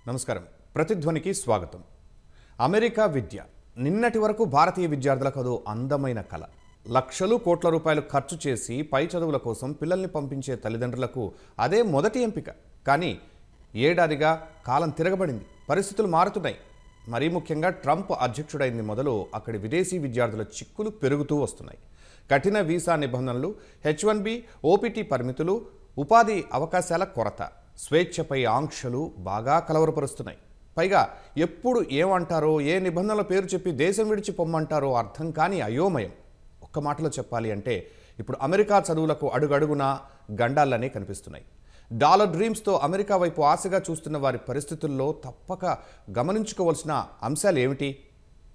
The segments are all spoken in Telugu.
నమస్కారం. ప్రతిధ్వనికి స్వాగతం. అమెరికా విద్య నిన్నటి వరకు భారతీయ విద్యార్థులకు అదో అందమైన కళ. లక్షలు కోట్ల రూపాయలు ఖర్చు చేసి పై చదువుల కోసం పిల్లల్ని పంపించే తల్లిదండ్రులకు అదే మొదటి ఎంపిక. కానీ ఏడాదిగా కాలం తిరగబడింది, పరిస్థితులు మారుతున్నాయి. మరీ ముఖ్యంగా ట్రంప్ అధ్యక్షుడైంది మొదలు అక్కడి విదేశీ విద్యార్థుల చిక్కులు పెరుగుతూ వస్తున్నాయి. కఠిన వీసా నిబంధనలు, H1B, OPT పరిమితులు, ఉపాధి అవకాశాల కొరత, స్వేచ్ఛపై ఆంక్షలు బాగా కలవరపరుస్తున్నాయి. పైగా ఎప్పుడు ఏమంటారో, ఏ నిబంధనల పేరు చెప్పి దేశం విడిచి పొమ్మంటారో అర్థం కాని అయోమయం. ఒక్క మాటలో చెప్పాలి అంటే ఇప్పుడు అమెరికా చదువులకు అడుగడుగునా గండాలనే కనిపిస్తున్నాయి. డాలర్ డ్రీమ్స్తో అమెరికా వైపు ఆశగా చూస్తున్న వారి పరిస్థితుల్లో తప్పక గమనించుకోవాల్సిన అంశాలు ఏమిటి?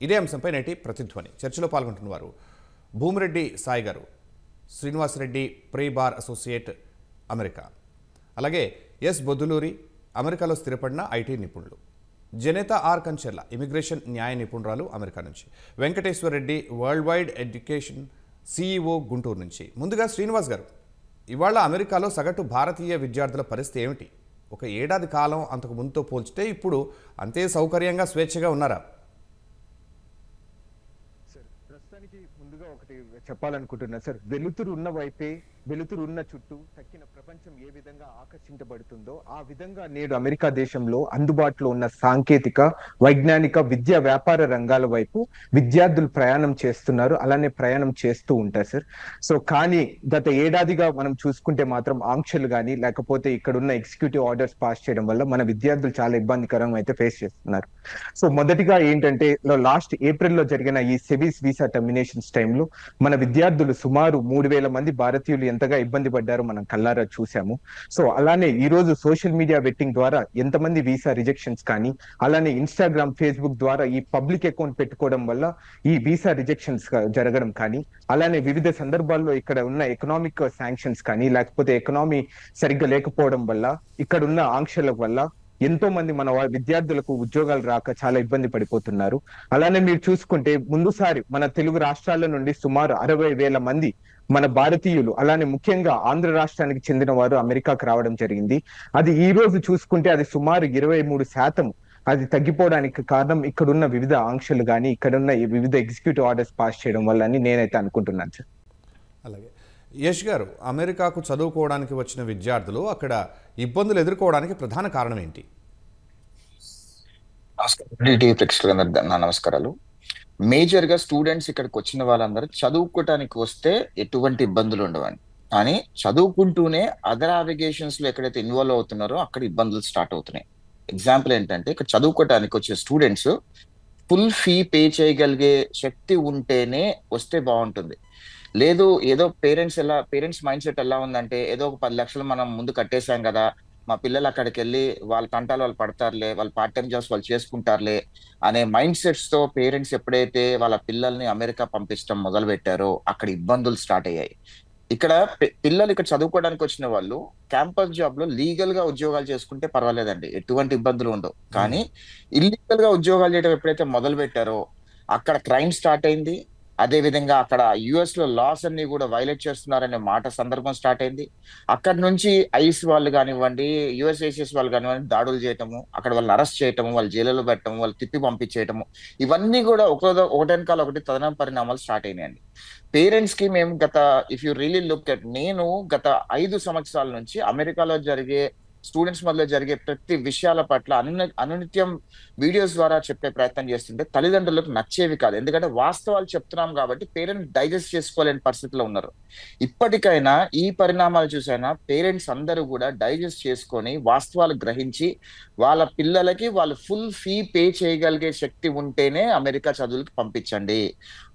ఇదే అంశంపై నేటి ప్రతిధ్వని చర్చలో పాల్గొంటున్నవారు భూమిరెడ్డి సాయి గారు, Srinivasareddy, pre bar associate, America. అలాగే ఎస్ బొద్దులూరి, అమెరికాలో స్థిరపడిన ఐటీ నిపుణులు. జనేత ఆర్ కంచెర్ల, ఇమిగ్రేషన్ న్యాయ నిపుణురాలు, అమెరికా నుంచి. Venkateswara Reddy, world wide education CEO, Guntur నుంచి. ముందుగా శ్రీనివాస్ గారు, ఇవాళ అమెరికాలో సగటు భారతీయ విద్యార్థుల పరిస్థితి ఏమిటి? ఒక ఏడాది కాలం అంతకు ముందుతో పోల్చితే ఇప్పుడు అంతే సౌకర్యంగా స్వేచ్ఛగా ఉన్నారా? ప్రస్తుతానికి ముందుగా ఒకటి చెప్పాలనుకుంటున్నా సార్. వెలుతురు ఉన్న వైపే, వెలుతురు ఉన్న చుట్టూ తక్కిన ప్రపంచం ఏ విధంగా ఆకర్షించబడుతుందో ఆ విధంగా నేడు అమెరికా దేశంలో అందుబాటులో ఉన్న సాంకేతిక, వైజ్ఞానిక, విద్యా, వ్యాపార రంగాల వైపు విద్యార్థులు ప్రయాణం చేస్తున్నారు, అలానే ప్రయాణం చేస్తూ ఉంటారు సార్. సో కానీ గత ఏడాదిగా మనం చూసుకుంటే మాత్రం ఆంక్షలు కానీ లేకపోతే ఇక్కడ ఉన్న ఎగ్జిక్యూటివ్ ఆర్డర్స్ పాస్ చేయడం వల్ల మన విద్యార్థులు చాలా ఇబ్బందికరంగా అయితే ఫేస్ చేస్తున్నారు. సో మొదటిగా ఏంటంటే లాస్ట్ ఏప్రిల్లో జరిగిన ఈ సెబీస్ వీసా టర్మినేషన్స్ టైంలో మన విద్యార్థులు సుమారు 3,000 మంది భారతీయులు ఎంతగా ఇబ్బంది పడ్డారో మనం కల్లారా చూసాము. సో అలానే ఈ రోజు సోషల్ మీడియా వెట్టింగ్ ద్వారా ఎంతమంది వీసా రిజెక్షన్స్ కానీ, అలానే ఇన్స్టాగ్రామ్, ఫేస్బుక్ ద్వారా ఈ పబ్లిక్ అకౌంట్ పెట్టుకోవడం వల్ల ఈ వీసా రిజెక్షన్స్ జరగడం కానీ, అలానే వివిధ సందర్భాల్లో ఇక్కడ ఉన్న ఎకనామిక్ శాంక్షన్స్ కానీ లేకపోతే ఎకనామీ సరిగ్గా లేకపోవడం వల్ల, ఇక్కడ ఉన్న ఆంక్షల వల్ల ఎంతో మంది మన విద్యార్థులకు ఉద్యోగాలు రాక చాలా ఇబ్బంది పడిపోతున్నారు. అలానే మీరు చూసుకుంటే ముందుసారి మన తెలుగు రాష్ట్రాల నుండి సుమారు 60,000 మంది మన భారతీయులు, అలానే ముఖ్యంగా ఆంధ్ర రాష్ట్రానికి చెందిన వారు అమెరికాకు రావడం జరిగింది. అది ఈ రోజు చూసుకుంటే అది సుమారు 23%. అది తగ్గిపోవడానికి కారణం ఇక్కడున్న వివిధ ఆంక్షలు కానీ, ఇక్కడున్న వివిధ ఎగ్జిక్యూటివ్ ఆర్డర్స్ పాస్ చేయడం వల్ల అని నేనైతే అనుకుంటున్నాను సార్. అలాగే యష్ గారు, అమెరికాకు చదువుకోవడానికి వచ్చిన విద్యార్థులు అక్కడ ఇబ్బందులు ఎదుర్కోవడానికి ప్రధాన కారణం ఏంటి? నమస్కారాలు. మేజర్ గా స్టూడెంట్స్ ఇక్కడికి వచ్చిన వాళ్ళందరూ చదువుకోవటానికి వస్తే ఎటువంటి ఇబ్బందులు ఉండవని, కానీ చదువుకుంటూనే అదర్ అప్లికేషన్స్ లో ఎక్కడైతే ఇన్వాల్వ్ అవుతున్నారో అక్కడ ఇబ్బందులు స్టార్ట్ అవుతున్నాయి. ఎగ్జాంపుల్ ఏంటంటే, ఇక్కడ చదువుకోవటానికి వచ్చే స్టూడెంట్స్ ఫుల్ ఫీ పే చేయగలిగే శక్తి ఉంటేనే వస్తే బాగుంటుంది. లేదు, ఏదో పేరెంట్స్ మైండ్ సెట్ ఎలా ఉందంటే, ఏదో ఒక 10 లక్షలు మనం ముందు కట్టేశాం కదా, మా పిల్లలు అక్కడికి వెళ్ళి వాళ్ళ తంటాలు వాళ్ళు పడతారులే, వాళ్ళు పార్ట్ టైం జాబ్స్ వాళ్ళు చేసుకుంటారులే అనే మైండ్ సెట్స్ తో పేరెంట్స్ ఎప్పుడైతే వాళ్ళ పిల్లల్ని అమెరికా పంపించడం మొదలు పెట్టారో అక్కడ ఇబ్బందులు స్టార్ట్ అయ్యాయి. ఇక్కడ పిల్లలు ఇక్కడ చదువుకోవడానికి వచ్చిన వాళ్ళు క్యాంపస్ జాబ్ లో లీగల్ గా ఉద్యోగాలు చేసుకుంటే పర్వాలేదండి, ఎటువంటి ఇబ్బందులు ఉండవు. కానీ ఇల్లీగల్ గా ఉద్యోగాలు చేయడం ఎప్పుడైతే మొదలు పెట్టారో అక్కడ క్రైమ్ స్టార్ట్ అయింది. అదే విధంగా అక్కడ యుఎస్ లో లాస్ అన్ని కూడా వైలేట్ చేస్తున్నారనే మాట సందర్భం స్టార్ట్ అయింది. అక్కడ నుంచి ఐస్ వాళ్ళు కానివ్వండి, యుఎస్ఏసిఎస్ వాళ్ళు కానివ్వండి దాడులు చేయటము, అక్కడ వాళ్ళని అరెస్ట్ చేయటము, వాళ్ళు జైలులో పెట్టడము, వాళ్ళు తిప్పి పంపించేయటము, ఇవన్నీ కూడా ఒకటెనకాల ఒకటి తదనం పరిణామాలు స్టార్ట్ అయినాయండి. పేరెంట్స్ కి మేము if you really look at, నేను గత 5 సంవత్సరాల నుంచి అమెరికాలో జరిగే స్టూడెంట్స్ మధ్య జరిగే ప్రతి విషయాల పట్ల అనునిత్యం వీడియోస్ ద్వారా చెప్పే ప్రయత్నం చేస్తుంటే తల్లిదండ్రులకు నచ్చేవి కాదు. ఎందుకంటే వాస్తవాలు చెప్తున్నాం కాబట్టి పేరెంట్స్ డైజెస్ట్ చేసుకోలేని పరిస్థితిలో ఉన్నారు. ఇప్పటికైనా ఈ పరిణామాలు చూసైనా పేరెంట్స్ అందరూ కూడా డైజెస్ట్ చేసుకొని వాస్తవాలు గ్రహించి వాళ్ళ పిల్లలకి వాళ్ళు ఫుల్ ఫీ పే చేయగలిగే శక్తి ఉంటేనే అమెరికా చదువులకు పంపించండి.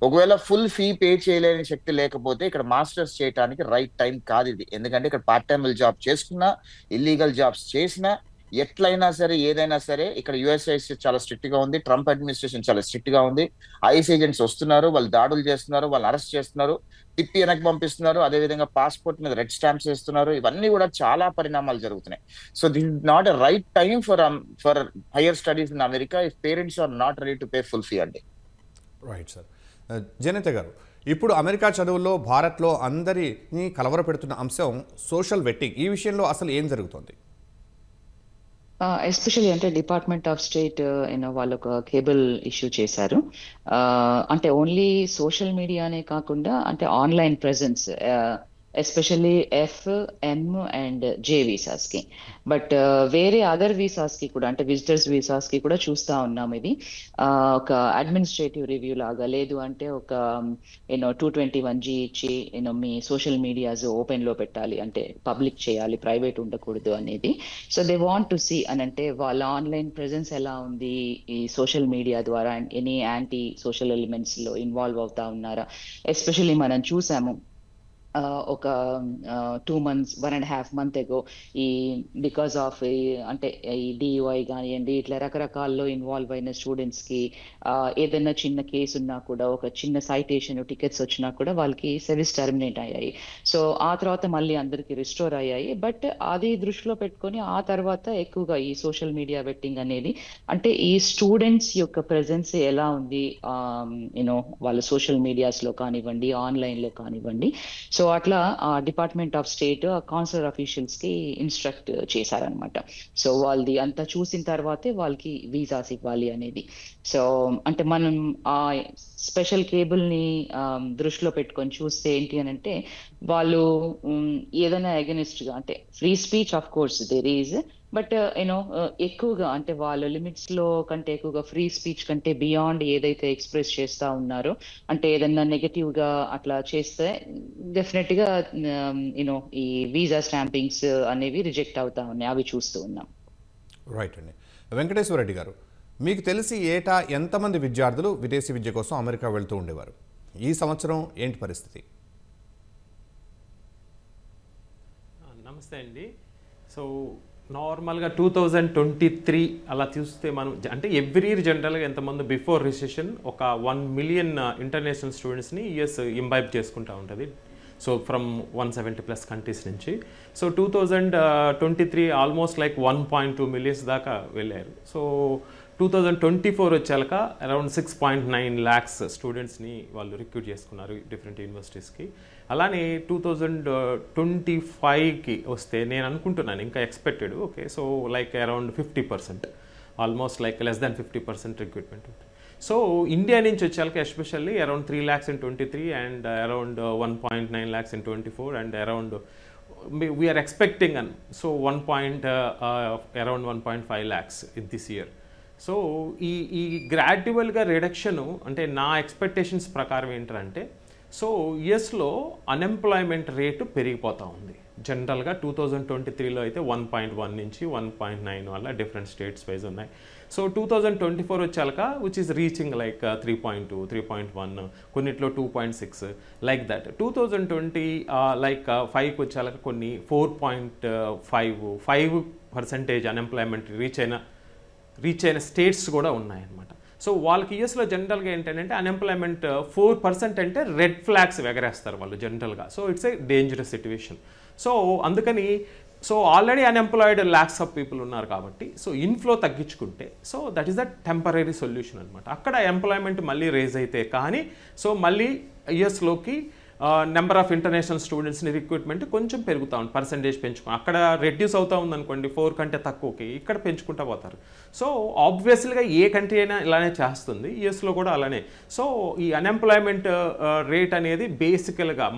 ఒకవేళ ఫుల్ ఫీ పే చేయలేని శక్తి లేకపోతే ఇక్కడ మాస్టర్స్ చేయడానికి రైట్ టైం కాదు ఇది. ఎందుకంటే ఇక్కడ పార్ట్ టైం జాబ్ చేసుకున్నా, ఇల్లీగల్ జాబ్స్ చేసినా, ఎట్లయినా సరే ఏదైనా సరే ఇక్కడ యుఎస్ఐఎస్ చాలా స్ట్రిక్ట్ గా ఉంది, ట్రంప్ అడ్మినిస్ట్రేషన్ చాలా స్ట్రిక్ట్ గా ఉంది. ఐస్ ఏజెంట్స్ వస్తున్నారు, వాళ్ళు దాడులు చేస్తున్నారు, వాళ్ళు అరెస్ట్ చేస్తున్నారు, తిప్పి వెనక్కి పంపిస్తున్నారు, అదేవిధంగా పాస్పోర్ట్ మీద రెడ్ స్టాంప్స్ వేస్తున్నారు. ఇవన్నీ కూడా చాలా పరిణామాలు జరుగుతున్నాయి. So this is not a right time for higher studies in America if parents are not ready to pay full fee అండి. Right sir. జనేత గారు, ఇప్పుడు అమెరికా చదువుల్లో భారత్లో అందరినీ కలవరపెడుతున్న అంశం సోషల్ వెట్టింగ్. ఈ విషయంలో అసలు ఏం జరుగుతుంది? ఎస్పెషల్లీ అంటే డిపార్ట్మెంట్ ఆఫ్ స్టేట్ వాళ్ళు ఒక కేబుల్ ఇష్యూ చేశారు. అంటే ఓన్లీ సోషల్ మీడియానే కాకుండా అంటే online presence, especially F, M and J visas కి. బట్ వేరే అదర్ వీసాస్ కి కూడా అంటే విజిటర్స్ వీసాస్ కి కూడా చూస్తా ఉన్నాం ఇది. ఒక అడ్మినిస్ట్రేటివ్ రివ్యూ లాగా, లేదు అంటే ఒక 221G ఇచ్చి మీ సోషల్ మీడియాస్ ఓపెన్ లో పెట్టాలి, అంటే పబ్లిక్ చేయాలి, ప్రైవేట్ ఉండకూడదు అనేది. So they want to see అని అంటే వాళ్ళ ఆన్లైన్ ప్రెజెన్స్ ఎలా ఉంది, ఈ సోషల్ మీడియా ద్వారా ఎనీ యాంటీ సోషల్ ఎలిమెంట్స్ లో ఇన్వాల్వ్ అవుతా ఉన్నారా. ఎస్పెషల్లీ మనం చూసాము ఒక 2 months, 1.5 months ago, ఈ బికాస్ ఆఫ్ అంటే ఈ డియుఐ కానివ్వండి, ఇట్లా రకరకాల్లో ఇన్వాల్వ్ అయిన స్టూడెంట్స్ కి ఏదైనా చిన్న కేసు ఉన్నా కూడా, ఒక చిన్న సైటేషన్ టికెట్స్ వచ్చినా కూడా వాళ్ళకి సర్వీస్ టర్మినేట్ అయ్యాయి. సో ఆ తర్వాత మళ్ళీ అందరికి రిస్టోర్ అయ్యాయి. బట్ అది దృష్టిలో పెట్టుకొని ఆ తర్వాత ఎక్కువగా ఈ సోషల్ మీడియా వెట్టింగ్ అనేది, అంటే ఈ స్టూడెంట్స్ యొక్క ప్రెజెన్స్ ఎలా ఉంది వాళ్ళ సోషల్ మీడియాస్ లో కానివ్వండి, ఆన్లైన్ లో కానివ్వండి. సో అట్లా department of state consular officials కి ఇన్స్ట్రక్ట్ చేశారనమాట. సో వాళ్ళది అంతా చూసిన తర్వాతే వాళ్ళకి వీసాస్ ఇవ్వాలి అనేది. సో అంటే మనం ఆ స్పెషల్ కేబుల్ ని దృష్టిలో పెట్టుకొని చూస్తే ఏంటి అని అంటే, వాళ్ళు ఏదైనా అగెనిస్ట్ గా అంటే free speech of course there is, but ఎక్కువగా అంటే వాళ్ళ లిమిట్స్ లో కంటే ఎక్కువగా ఫ్రీ స్పీచ్ కంటే బియాండ్ ఏదైతే ఎక్స్ప్రెస్ చేస్తా ఉన్నారో, అంటే ఏదన్నా నెగటివ్ గా అట్లా చేస్తే డెఫినెట్ గా ఈ వీసా స్టాంపింగ్స్ అనేవి రిజెక్ట్ అవుతా ఉన్నాయి. అవి చూస్తూ ఉన్నాం. రైట్ అండి. వెంకటేశ్వర రెడ్డి గారు, మీకు తెలిసి ఏటా ఎంతమంది విద్యార్థులు విదేశీ విద్య కోసం అమెరికా వెళ్తూ ఉండేవారు? ఈ సంవత్సరం ఏంటి పరిస్థితి? నమస్తే అండి. సో నార్మల్గా 2023 అలా చూస్తే మనం అంటే ఎవ్రీ ఇయర్ జనరల్గా ఎంతమంది బిఫోర్ రిసెషన్ ఒక 1 million ఇంటర్నేషనల్ స్టూడెంట్స్ని యుఎస్ ఇంబైబ్ చేసుకుంటూ ఉంటుంది. సో ఫ్రమ్ 170+ కంట్రీస్ నుంచి. సో 2023 ఆల్మోస్ట్ లైక్ 1.2 million దాకా వెళ్ళారు. సో 2024 వచ్చాక అరౌండ్ 6.9 lakhs స్టూడెంట్స్ని వాళ్ళు రిక్రూట్ చేసుకున్నారు డిఫరెంట్ యూనివర్సిటీస్కి. అలానే 2025కి వస్తే నేను అనుకుంటున్నాను ఇంకా expected, okay, so like around 50%, almost like less than 50% recruitment ఉంటుంది. సో ఇండియా నుంచి వచ్చాక especially around 3 lakhs in 23 and around 1.9 lakhs in 24 and around we are expecting so around 1.5 lakhs this year. So ఈ గ్రాడ్యువల్గా రిడక్షను అంటే నా ఎక్స్పెక్టేషన్స్ ప్రకారం ఏంటంటే, సో యుఎస్లో అన్ఎంప్లాయ్మెంట్ రేటు పెరిగిపోతూ ఉంది. జనరల్గా 2023లో అయితే 1.1 నుంచి 1.9 వల్ల డిఫరెంట్ స్టేట్స్ వైజ్ ఉన్నాయి. సో 2024 వచ్చాక విచ్ ఈస్ రీచింగ్ లైక్ 3.2, 3.1, కొన్నిట్లో 2.6 లైక్ దట్. 2020 లైక్ 5కి వచ్చాక కొన్ని 4.5% అన్ఎంప్లాయ్మెంట్ రీచ్ అయిన స్టేట్స్ కూడా ఉన్నాయన్నమాట. సో వాళ్ళకి యూఎస్లో జనరల్గా ఏంటంటే అన్ఎంప్లాయ్మెంట్ 4% అంటే రెడ్ ఫ్లాగ్స్ ఎగరేస్తారు వాళ్ళు జనరల్గా. So it's a dangerous situation. So అందుకని so already unemployed lakhs of people ఉన్నారు కాబట్టి సో ఇన్ఫ్లో తగ్గించుకుంటే so that is the temporary solution అనమాట. అక్కడ ఎంప్లాయ్మెంట్ మళ్ళీ రేజ్ అయితే కానీ సో మళ్ళీ యుఎస్లోకి నెంబర్ ఆఫ్ ఇంటర్నేషనల్ స్టూడెంట్స్ని రిక్రూట్మెంట్ కొంచెం పెరుగుతూ ఉంది, పర్సంటేజ్ పెంచుకో. అక్కడ రెడ్యూస్ అవుతూ ఉందనుకోండి 4 కంటే తక్కువకి, ఇక్కడ పెంచుకుంటూ పోతారు. సో ఆబ్వియస్లీగా ఏ కంట్రీ అయినా ఇలానే చేస్తుంది, యుఎస్లో కూడా అలానే. సో ఈ అన్ఎంప్లాయ్మెంట్ రేట్ అనేది బేసికల్గా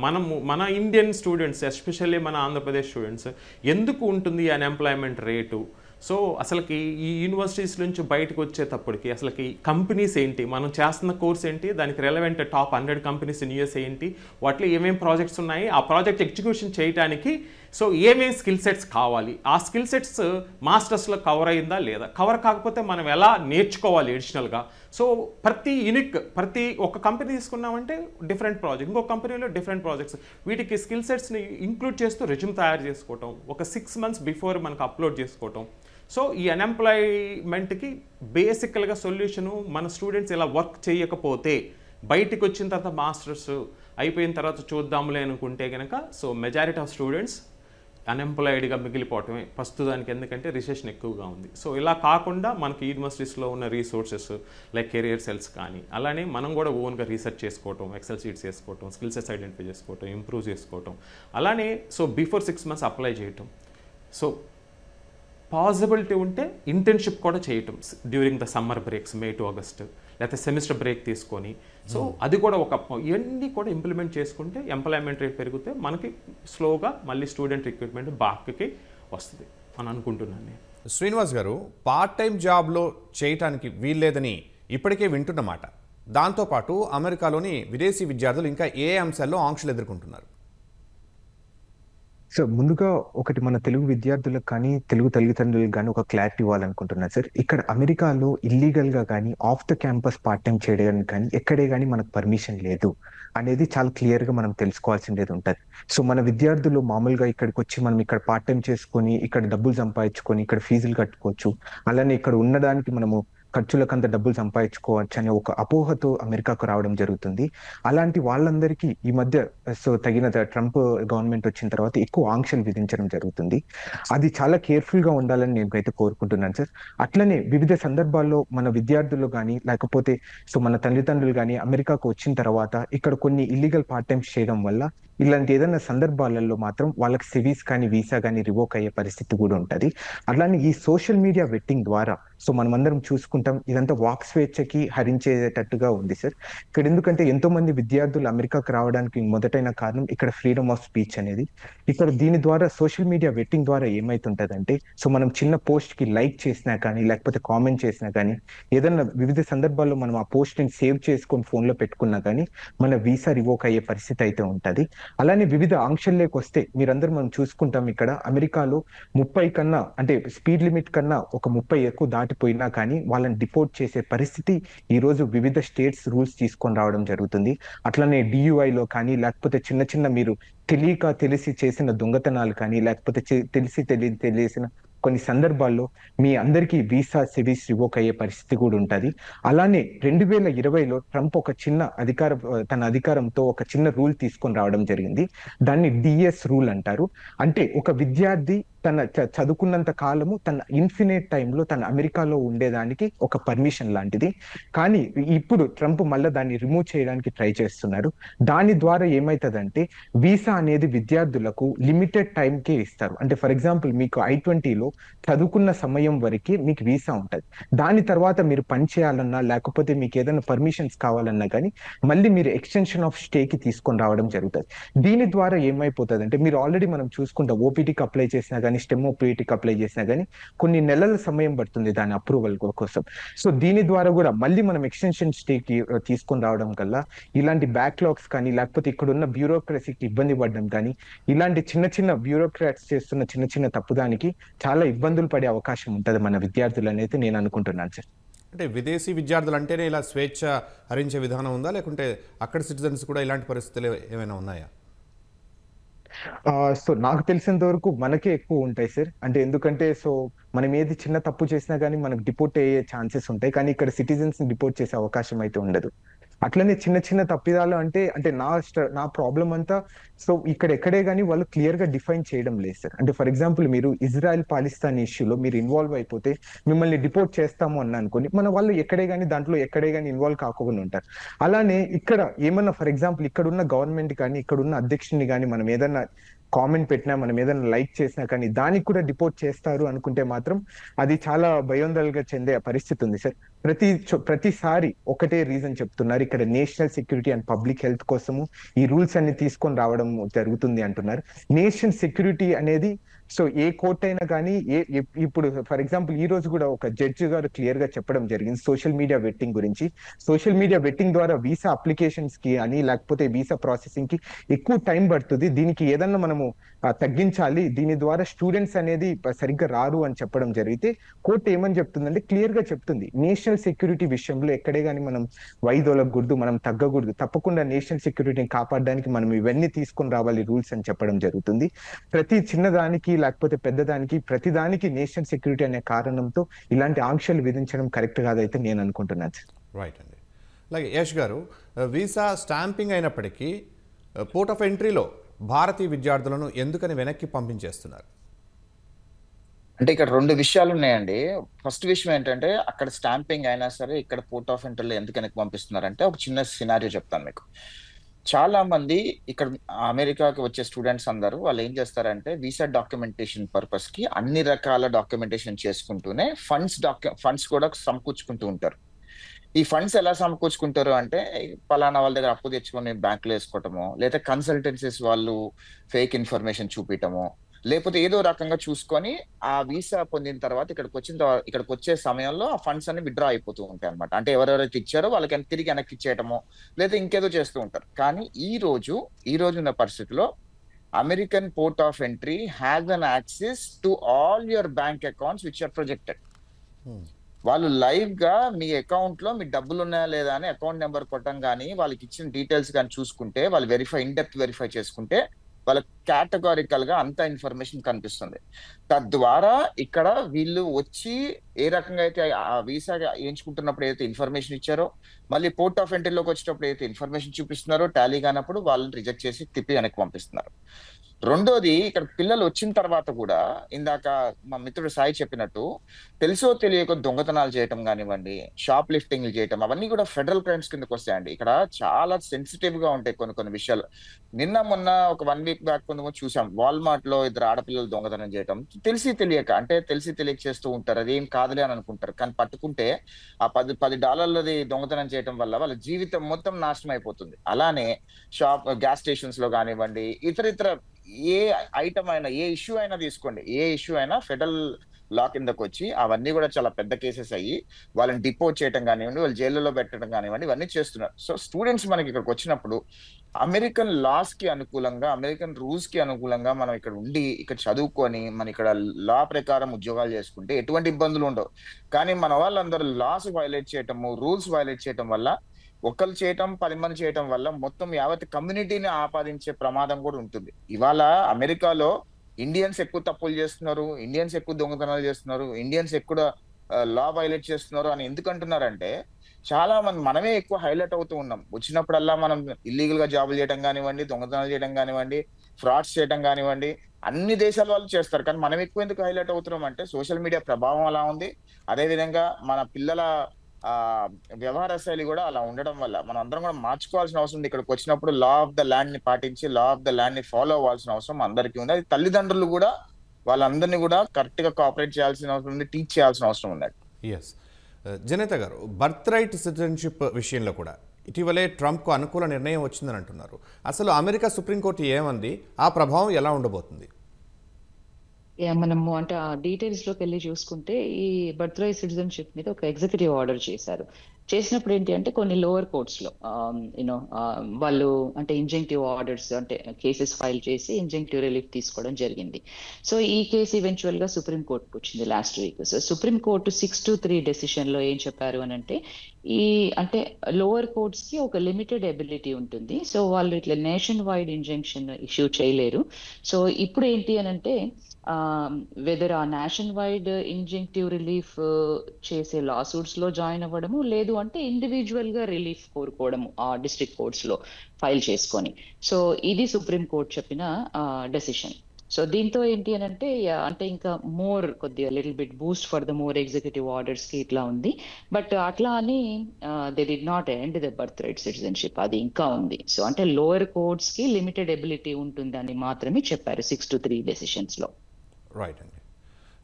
మన ఇండియన్ స్టూడెంట్స్ ఎస్పెషల్లీ మన ఆంధ్రప్రదేశ్ స్టూడెంట్స్ ఎందుకు ఉంటుంది ఈ అన్ఎంప్లాయ్మెంట్ రేటు? సో అసలుకి ఈ యూనివర్సిటీస్ నుంచి బయటకు వచ్చేటప్పటికి అసలుకి కంపెనీస్ ఏంటి, మనం చేస్తున్న కోర్స్ ఏంటి, దానికి relevant top 100 companies in US ఏంటి, వాటిలో ఏమేమి ప్రాజెక్ట్స్ ఉన్నాయి, ఆ ప్రాజెక్ట్ ఎగ్జిక్యూషన్ చేయడానికి సో ఏమేమి స్కిల్ సెట్స్ కావాలి, ఆ స్కిల్ సెట్స్ మాస్టర్స్లో కవర్ అయిందా లేదా, కవర్ కాకపోతే మనం ఎలా నేర్చుకోవాలి అడిషనల్గా. సో ప్రతి ఒక్క కంపెనీ తీసుకున్నామంటే డిఫరెంట్ ప్రాజెక్ట్, ఇంకొక కంపెనీలో డిఫరెంట్ ప్రాజెక్ట్స్, వీటికి స్కిల్ సెట్స్ని ఇంక్లూడ్ చేస్తూ రెజ్యూమ్ తయారు చేసుకోవటం, ఒక 6 months బిఫోర్ మనకు అప్లోడ్ చేసుకోవటం. సో ఈ అన్ఎంప్లాయ్మెంట్కి బేసికల్గా సొల్యూషను మన స్టూడెంట్స్ ఇలా వర్క్ చేయకపోతే బయటికి వచ్చిన తర్వాత మాస్టర్స్ అయిపోయిన తర్వాత చూద్దాంలే అనుకుంటే కనుక సో మెజారిటీ ఆఫ్ స్టూడెంట్స్ అన్ఎంప్లాయిడ్గా మిగిలిపోవటమే ప్రస్తుతానికి, ఎందుకంటే రిసెషన్ ఎక్కువగా ఉంది. సో ఇలా కాకుండా మనకి యూనివర్సిటీస్లో ఉన్న రీసోర్సెస్ లైక్ కెరియర్ సెల్స్ కానీ అలానే మనం కూడా ఓన్గా రీసెర్చ్ చేసుకోవటం, ఎక్సెల్ షీట్స్ చేసుకోవటం, స్కిల్ సెట్స్ ఐడెంటిఫై చేసుకోవటం, ఇంప్రూవ్ చేసుకోవటం, అలానే సో బిఫోర్ 6 months అప్లై చేయటం. సో పాసిబిలిటీ ఉంటే ఇంటర్న్షిప్ కూడా చేయటం during the summer breaks, May to August, లేకపోతే సెమిస్టర్ బ్రేక్ తీసుకొని. సో అది కూడా ఇవన్నీ కూడా ఇంప్లిమెంట్ చేసుకుంటే ఎంప్లాయ్మెంట్ రేట్ పెరిగితే మనకి స్లోగా మళ్ళీ స్టూడెంట్ రిక్రూట్మెంట్ బాక్కి వస్తుంది అని అనుకుంటున్నాను నేను. శ్రీనివాస్ గారు, పార్ట్ టైం జాబ్లో చేయటానికి వీల్లేదని ఇప్పటికే వింటున్నమాట. దాంతోపాటు అమెరికాలోని విదేశీ విద్యార్థులు ఇంకా ఏ అంశాల్లో ఆంక్షలు ఎదుర్కొంటున్నారు? సో ముందుగా ఒకటి మన తెలుగు విద్యార్థులకు కానీ తెలుగు తల్లిదండ్రులకు కానీ ఒక క్లారిటీ ఇవ్వాలనుకుంటున్నాను సార్. ఇక్కడ అమెరికాలో ఇల్లీగల్ గా కానీ of the campus part time చేయడానికి కానీ ఎక్కడే కానీ మనకు పర్మిషన్ లేదు అనేది చాలా క్లియర్ గా మనం తెలుసుకోవాల్సిందేది ఉంటుంది. సో మన విద్యార్థులు మామూలుగా ఇక్కడికి వచ్చి మనం ఇక్కడ పార్ట్ టైం చేసుకొని ఇక్కడ డబ్బులు సంపాదించుకొని ఇక్కడ ఫీజులు కట్టుకోవచ్చు, అలానే ఇక్కడ ఉన్నదానికి మనము ఖర్చులకంత డబ్బులు సంపాదించుకోవచ్చు అనే ఒక అపోహతో అమెరికాకు రావడం జరుగుతుంది. అలాంటి వాళ్ళందరికీ ఈ మధ్య తగిన ట్రంప్ గవర్నమెంట్ వచ్చిన తర్వాత ఎక్కువ ఆంక్షలు విధించడం జరుగుతుంది. అది చాలా కేర్ఫుల్ గా ఉండాలని నేను అయితే కోరుకుంటున్నాను సార్. అట్లనే వివిధ సందర్భాల్లో మన విద్యార్థులు కానీ లేకపోతే మన తల్లిదండ్రులు కానీ అమెరికాకు వచ్చిన తర్వాత ఇక్కడ కొన్ని ఇల్లీగల్ పార్ట్ టైమ్స్ చేయడం వల్ల ఇలాంటి ఏదైనా సందర్భాలలో మాత్రం వాళ్ళకి సివీస్ కానీ వీసా కానీ రివోక్ అయ్యే పరిస్థితి కూడా ఉంటుంది. అలానే ఈ సోషల్ మీడియా వెట్టింగ్ ద్వారా మనమందరం చూసుకుంటాం, ఇదంతా వాక్ స్వేచ్ఛకి హరించేటట్టుగా ఉంది సార్. ఇక్కడ ఎందుకంటే ఎంతో మంది విద్యార్థులు అమెరికాకు రావడానికి మొదటైన కారణం ఇక్కడ ఫ్రీడమ్ ఆఫ్ స్పీచ్ అనేది. ఇక్కడ దీని ద్వారా సోషల్ మీడియా వెట్టింగ్ ద్వారా ఏమైతుంటదంటే మనం చిన్న పోస్ట్ కి లైక్ చేసినా కానీ లేకపోతే కామెంట్ చేసినా కానీ ఏదన్నా వివిధ సందర్భాల్లో మనం ఆ పోస్ట్ ని సేవ్ చేసుకొని ఫోన్ లో పెట్టుకున్నా కానీ మన వీసా రివోక్ అయ్యే పరిస్థితి అయితే ఉంటది. అలానే వివిధ ఆంక్షల్లోకి వస్తే మీరందరూ మనం చూసుకుంటాం, ఇక్కడ అమెరికాలో 30 కన్నా అంటే స్పీడ్ లిమిట్ కన్నా ఒక 30 ఎక్కువ దాటిపోయినా కానీ వాళ్ళని డిపోర్ట్ చేసే పరిస్థితి ఈ రోజు వివిధ స్టేట్స్ రూల్స్ తీసుకొని రావడం జరుగుతుంది. అట్లనే DUI లో కానీ లేకపోతే చిన్న చిన్న మీరు తెలిసి చేసిన దొంగతనాలు కానీ లేకపోతే తెలిసిన కొన్ని సందర్భాల్లో మీ అందరికీ వీసా సివీస్ రివోక్ అయ్యే పరిస్థితి కూడా ఉంటుంది. అలానే 2020లో ట్రంప్ ఒక చిన్న తన అధికారంతో ఒక చిన్న రూల్ తీసుకొని రావడం జరిగింది. దాన్ని DS రూల్ అంటారు. అంటే ఒక విద్యార్థి తన చదువుకున్నంత కాలము తన ఇన్ఫినిట్ టైంలో తన అమెరికాలో ఉండేదానికి ఒక పర్మిషన్ లాంటిది. కానీ ఇప్పుడు ట్రంప్ మళ్ళీ దాన్ని రిమూవ్ చేయడానికి ట్రై చేస్తున్నారు. దాని ద్వారా ఏమైతుందంటే వీసా అనేది విద్యార్థులకు లిమిటెడ్ టైంకే ఇస్తారు. అంటే ఫర్ ఎగ్జాంపుల్ మీకు I-20లో చదువుకున్న సమయం వరకే మీకు వీసా ఉంటుంది. దాని తర్వాత మీరు పని చేయాలన్నా లేకపోతే మీకు ఏదైనా పర్మిషన్స్ కావాలన్నా కానీ మళ్ళీ మీరు ఎక్స్టెన్షన్ ఆఫ్ స్టేకి తీసుకొని రావడం జరుగుతుంది. దీని ద్వారా ఏమైపోతుంది అంటే మీరు ఆల్రెడీ మనం చూసుకుంటాం OPTకి అప్లై చేసినా కానీ STEM OPTకి అప్లై చేసినా కానీ కొన్ని నెలల సమయం పడుతుంది దాని అప్రూవల్ కోసం. సో దీని ద్వారా కూడా మళ్ళీ మనం ఎక్స్టెన్షన్ స్టేకి తీసుకొని రావడం కల్లా ఇలాంటి బ్యాక్లాగ్స్ కానీ లేకపోతే ఇక్కడ ఉన్న బ్యూరోక్రసీకి ఇబ్బంది పడడం కానీ ఇలాంటి చిన్న చిన్న బ్యూరోక్రాట్స్ చేస్తున్న చిన్న చిన్న తప్పుదానికి చాలా ఇబ్బందులు పడే అవకాశం ఉంటుంది మన విద్యార్థులు అనేది నేను అనుకుంటున్నాను సార్. అంటే విదేశీ విద్యార్థులు అంటేనే ఇలా స్వేచ్ఛ హరించే విధానం ఉందా, లేకుంటే అక్కడ సిటిజన్స్ కూడా ఇలాంటి పరిస్థితులు ఏమైనా ఉన్నాయా? నాకు తెలిసినంత వరకు మనకే ఎక్కువ ఉంటాయి సార్. అంటే ఎందుకంటే మనం ఏది చిన్న తప్పు చేసినా కానీ మనకు డిపోర్ట్ అయ్యే ఛాన్సెస్ ఉంటాయి, కానీ ఇక్కడ సిటిజన్స్ ని డిపోర్ట్ చేసే అవకాశం అయితే ఉండదు. అట్లనే చిన్న చిన్న తప్పిదాలు అంటే నా ప్రాబ్లం అంతా ఇక్కడ ఎక్కడే కానీ వాళ్ళు క్లియర్ గా డిఫైన్ చేయడం లేదు సార్. అంటే ఫర్ ఎగ్జాంపుల్ మీరు ఇజ్రాయెల్ పాలిస్తాన్ ఇష్యూలో మీరు ఇన్వాల్వ్ అయిపోతే మిమ్మల్ని డిపోర్ట్ చేస్తాము అన్న అనుకోని మన వాళ్ళు ఎక్కడే కానీ దాంట్లో ఎక్కడే కానీ ఇన్వాల్వ్ కాకుండా ఉంటారు. అలానే ఇక్కడ ఏమన్నా ఫర్ ఎగ్జాంపుల్ ఇక్కడ ఉన్న గవర్నమెంట్ కానీ ఇక్కడ ఉన్న అధ్యక్షుని కానీ మనం ఏదన్నా కామెంట్ పెట్టినా మనం ఏదైనా లైక్ చేసినా కానీ దానికి కూడా డిపోర్ట్ చేస్తారు అనుకుంటే మాత్రం అది చాలా భయోందరగా చెందే పరిస్థితి ఉంది సార్. ప్రతిసారి ఒకటే రీజన్ చెప్తున్నారు, ఇక్కడ national security and public health కోసము ఈ రూల్స్ అన్ని తీసుకొని రావడం జరుగుతుంది అంటున్నారు. నేషనల్ సెక్యూరిటీ అనేది ఏ కోర్ట్ అయినా కానీ ఇప్పుడు ఫర్ ఎగ్జాంపుల్ ఈ రోజు కూడా ఒక జడ్జి గారు క్లియర్ గా చెప్పడం జరిగింది సోషల్ మీడియా వెట్టింగ్ గురించి. సోషల్ మీడియా వెట్టింగ్ ద్వారా వీసా అప్లికేషన్స్ కి అని లేకపోతే వీసా ప్రాసెసింగ్ కి ఎక్కువ టైం పడుతుంది, దీనికి ఏదన్నా మనము తగ్గించాలి, దీని ద్వారా స్టూడెంట్స్ అనేది సరిగ్గా రారు అని చెప్పడం జరిగితే కోర్టు ఏమని చెప్తుందంటే క్లియర్ గా చెప్తుంది నేషనల్ సెక్యూరిటీ విషయంలో ఎక్కడే కానీ మనం వైదొలగకూడదు, మనం తగ్గకూడదు, తప్పకుండా నేషనల్ సెక్యూరిటీని కాపాడడానికి మనం ఇవన్నీ తీసుకొని రావాలి రూల్స్ అని చెప్పడం జరుగుతుంది. ప్రతి చిన్నదానికి లేకపోతే పెద్దదానికి ప్రతిదానికి నేషనల్ సెక్యూరిటీ అనే కారణంతో ఇలాంటి ఆంక్షలు విధించడం కరెక్ట్ కాదైతే నేను అనుకుంటున్నాను. రైట్ అండి. అలాగే యష్ గారు, వీసా స్టాంపింగ్ అయినప్పటికీ పోర్ట్ ఆఫ్ ఎంట్రీలో భారతీయ విద్యార్థులను ఎందుకని వెనక్కి పంపించేస్తున్నారు? అంటే ఇక్కడ రెండు విషయాలు ఉన్నాయండి. ఫస్ట్ విషయం ఏంటంటే అక్కడ స్టాంపింగ్ అయినా సరే ఇక్కడ పోర్ట్ ఆఫ్ ఎంట్రీలో ఎందుకు వెనక్కి పంపిస్తున్నారంటే ఒక చిన్న సినారియో చెప్తాను మీకు. చాలా మంది ఇక్కడ అమెరికాకి వచ్చే స్టూడెంట్స్ అందరూ వాళ్ళు ఏం చేస్తారంటే వీసా డాక్యుమెంటేషన్ పర్పస్ కి అన్ని రకాల డాక్యుమెంటేషన్ చేసుకుంటూనే ఫండ్స్ కూడా సమకూర్చుకుంటూ ఉంటారు. ఈ ఫండ్స్ ఎలా సమకూర్చుకుంటారు అంటే పలానా వాళ్ళ దగ్గర అప్పు తెచ్చుకొని బ్యాంకులో వేసుకోవటమో, లేదా కన్సల్టెన్సీస్ వాళ్ళు ఫేక్ ఇన్ఫర్మేషన్ చూపించటమో, లేకపోతే ఏదో రకంగా చూసుకొని ఆ వీసా పొందిన తర్వాత ఇక్కడికి వచ్చే సమయంలో ఆ ఫండ్స్ అన్ని విత్డ్రా అయిపోతూ ఉంటాయి అనమాట. అంటే ఎవరెవరైతే ఇచ్చారో వాళ్ళకి తిరిగి వెనక్కి ఇచ్చేయటమో, లేదా ఇంకేదో చేస్తూ ఉంటారు. కానీ ఈ రోజు ఉన్న పరిస్థితిలో American port of entry has an access to all your bank accounts which are projected. వాళ్ళు లైవ్ గా మీ అకౌంట్ లో మీ డబ్బులు ఉన్నాయా లేదా అని అకౌంట్ నెంబర్ కొట్టడం కానీ, వాళ్ళకి ఇచ్చిన డీటెయిల్స్ కానీ చూసుకుంటే, వాళ్ళు ఇన్-డెప్త్ వెరిఫై చేసుకుంటే వాళ్ళ కేటగారికల్ గా అంత ఇన్ఫర్మేషన్ కనిపిస్తుంది. తద్వారా ఇక్కడ వీళ్ళు వచ్చి ఏ రకంగా అయితే ఆ వీసా ఎంచుకుంటున్నప్పుడు ఏదైతే ఇన్ఫర్మేషన్ ఇచ్చారో, మళ్ళీ పోర్ట్ ఆఫ్ ఎంట్రీలోకి వచ్చేటప్పుడు ఏదైతే ఇన్ఫర్మేషన్ చూపిస్తున్నారో టాలీ కానప్పుడు వాళ్ళని రిజెక్ట్ చేసి తిప్పి వెనక్కి పంపిస్తున్నారు. రెండోది, ఇక్కడ పిల్లలు వచ్చిన తర్వాత కూడా ఇందాక మా మిత్రుడు సాయి చెప్పినట్టు తెలుసో తెలియక దొంగతనాలు చేయటం కానివ్వండి, షాప్ లిఫ్టింగ్లు చేయటం, అవన్నీ కూడా ఫెడరల్ క్రైమ్స్ కిందకి వస్తాయండి. ఇక్కడ చాలా సెన్సిటివ్ గా ఉంటాయి కొన్ని విషయాలు. మొన్న ఒక 1 వీక్ బ్యాక్ కొంచెం చూసాం, వాల్మార్ట్ లో 2 ఆడపిల్లలు దొంగతనం చేయటం. తెలిసి తెలియక చేస్తూ ఉంటారు, అదేం కాదులే అని అనుకుంటారు. కానీ పట్టుకుంటే ఆ $10 దొంగతనం చేయటం వల్ల వాళ్ళ జీవితం మొత్తం నాశనం అయిపోతుంది. అలానే గ్యాస్ స్టేషన్స్ లో కానివ్వండి, ఇతర ఏ ఐటమ్ అయినా, ఏ ఇష్యూ అయినా తీసుకోండి, ఏ ఇష్యూ అయినా ఫెడరల్ లా కిందకు వచ్చి అవన్నీ కూడా చాలా పెద్ద కేసెస్ అయ్యి వాళ్ళని డిపోర్ట్ చేయడం కానివ్వండి, వాళ్ళు జైల్లో పెట్టడం కానివ్వండి, ఇవన్నీ చేస్తున్నారు. సో స్టూడెంట్స్ మనకి ఇక్కడికి వచ్చినప్పుడు అమెరికన్ లాస్ కి అనుకూలంగా, అమెరికన్ రూల్స్ కి అనుకూలంగా మనం ఇక్కడ ఉండి ఇక్కడ చదువుకొని మన ఇక్కడ లా ప్రకారం ఉద్యోగాలు చేసుకుంటే ఎటువంటి ఇబ్బందులు ఉండవు. కానీ మన వాళ్ళందరూ లాస్ వైలేట్ చేయటము, రూల్స్ వైలేట్ చేయటం వల్ల, ఒకరు చేయటం 10 మంది చేయటం వల్ల మొత్తం యావత్ కమ్యూనిటీని ఆపాదించే ప్రమాదం కూడా ఉంటుంది. ఇవాళ అమెరికాలో ఇండియన్స్ ఎక్కువ తప్పులు చేస్తున్నారు, ఇండియన్స్ ఎక్కువ దొంగతనాలు చేస్తున్నారు, ఇండియన్స్ ఎక్కువ లా వైలేట్ చేస్తున్నారు అని ఎందుకు అంటున్నారంటే, చాలా మంది మనమే ఎక్కువ హైలైట్ అవుతూ ఉన్నాం. వచ్చినప్పుడల్లా మనం ఇల్లీగల్ గా జాబులు చేయడం కానివ్వండి, దొంగతనాలు చేయడం కానివ్వండి, ఫ్రాడ్స్ చేయడం కానివ్వండి, అన్ని దేశాల వాళ్ళు చేస్తారు. కానీ మనం ఎక్కువ ఎందుకు హైలైట్ అవుతున్నాం అంటే సోషల్ మీడియా ప్రభావం అలా ఉంది. అదే విధంగా మన పిల్లల వ్యవహార శైలి కూడా అలా ఉండడం వల్ల మనం అందరం కూడా మార్చుకోవాల్సిన అవసరం ఉంది. ఇక్కడికి వచ్చినప్పుడు లా ఆఫ్ ద ల్యాండ్ ని పాటించి, లా ఆఫ్ ద ల్యాండ్ ని ఫాలో అవ్వాల్సిన అవసరం అందరికీ ఉంది. అది తల్లిదండ్రులు కూడా వాళ్ళందరినీ కూడా కరెక్ట్ గా కోఆపరేట్ చేయాల్సిన అవసరం ఉంది, టీచ్ చేయాల్సిన అవసరం ఉంది. ఎస్ జనేత గారు, బర్త్ రైట్ సిటిజన్షిప్ విషయంలో కూడా ఇటీవలే ట్రంప్కు అనుకూల నిర్ణయం వచ్చిందని అంటున్నారు. అసలు అమెరికా సుప్రీంకోర్టు ఏమంది, ఆ ప్రభావం ఎలా ఉండబోతుంది? మనము అంటే ఆ డీటెయిల్స్ లోకి వెళ్ళి చూసుకుంటే, ఈ బర్త్ రైట్ సిటిజన్షిప్ మీద ఒక ఎగ్జిక్యూటివ్ ఆర్డర్ చేసినప్పుడు ఏంటి అంటే కొన్ని లోవర్ కోర్ట్స్ లో వాళ్ళు అంటే ఇంజంక్టివ్ ఆర్డర్స్, అంటే కేసెస్ ఫైల్ చేసి ఇంజంక్టివ్ రిలీఫ్ తీసుకోవడం జరిగింది. సో ఈ కేసు ఈవెన్చువల్ గా సుప్రీం కోర్టుకు వచ్చింది last week. So supreme court 6-3 decision లో ఏం చెప్పారు అని అంటే, ఈ అంటే లోవర్ కోర్ట్స్ కి ఒక లిమిటెడ్ ఎబిలిటీ ఉంటుంది. సో వాళ్ళు ఇట్లా నేషన్ వైడ్ ఇంజంక్షన్ ఇష్యూ చేయలేరు. సో ఇప్పుడు ఏంటి అని అంటే, వెదర్ ఆ నేషన్ వైడ్ ఇంజంక్టివ్ రిలీఫ్ చేసే లాసూట్స్ లో జాయిన్ అవ్వడము, లేదు అంటే ఇండివిజువల్ గా రిలీఫ్ కోరుకోవడము ఆ డిస్ట్రిక్ట్ కోర్ట్స్ లో ఫైల్ చేసుకొని. సో ఇది సుప్రీం కోర్ట్ చెప్పిన డెసిషన్. సో దీంతో ఏంటి అని అంటే, అంటే ఇంకా కొద్దిగా little bit Boost for the more executive orders కి ఇట్లా ఉంది. బట్ అట్లా అని they did not end the birth right citizenship, అది ఇంకా ఉంది. సో అంటే లోవర్ కోర్ట్స్ కి లిమిటెడ్ ఎబిలిటీ ఉంటుందని మాత్రమే చెప్పారు 6-3 డెసిషన్స్ లో. రైట్ అండి.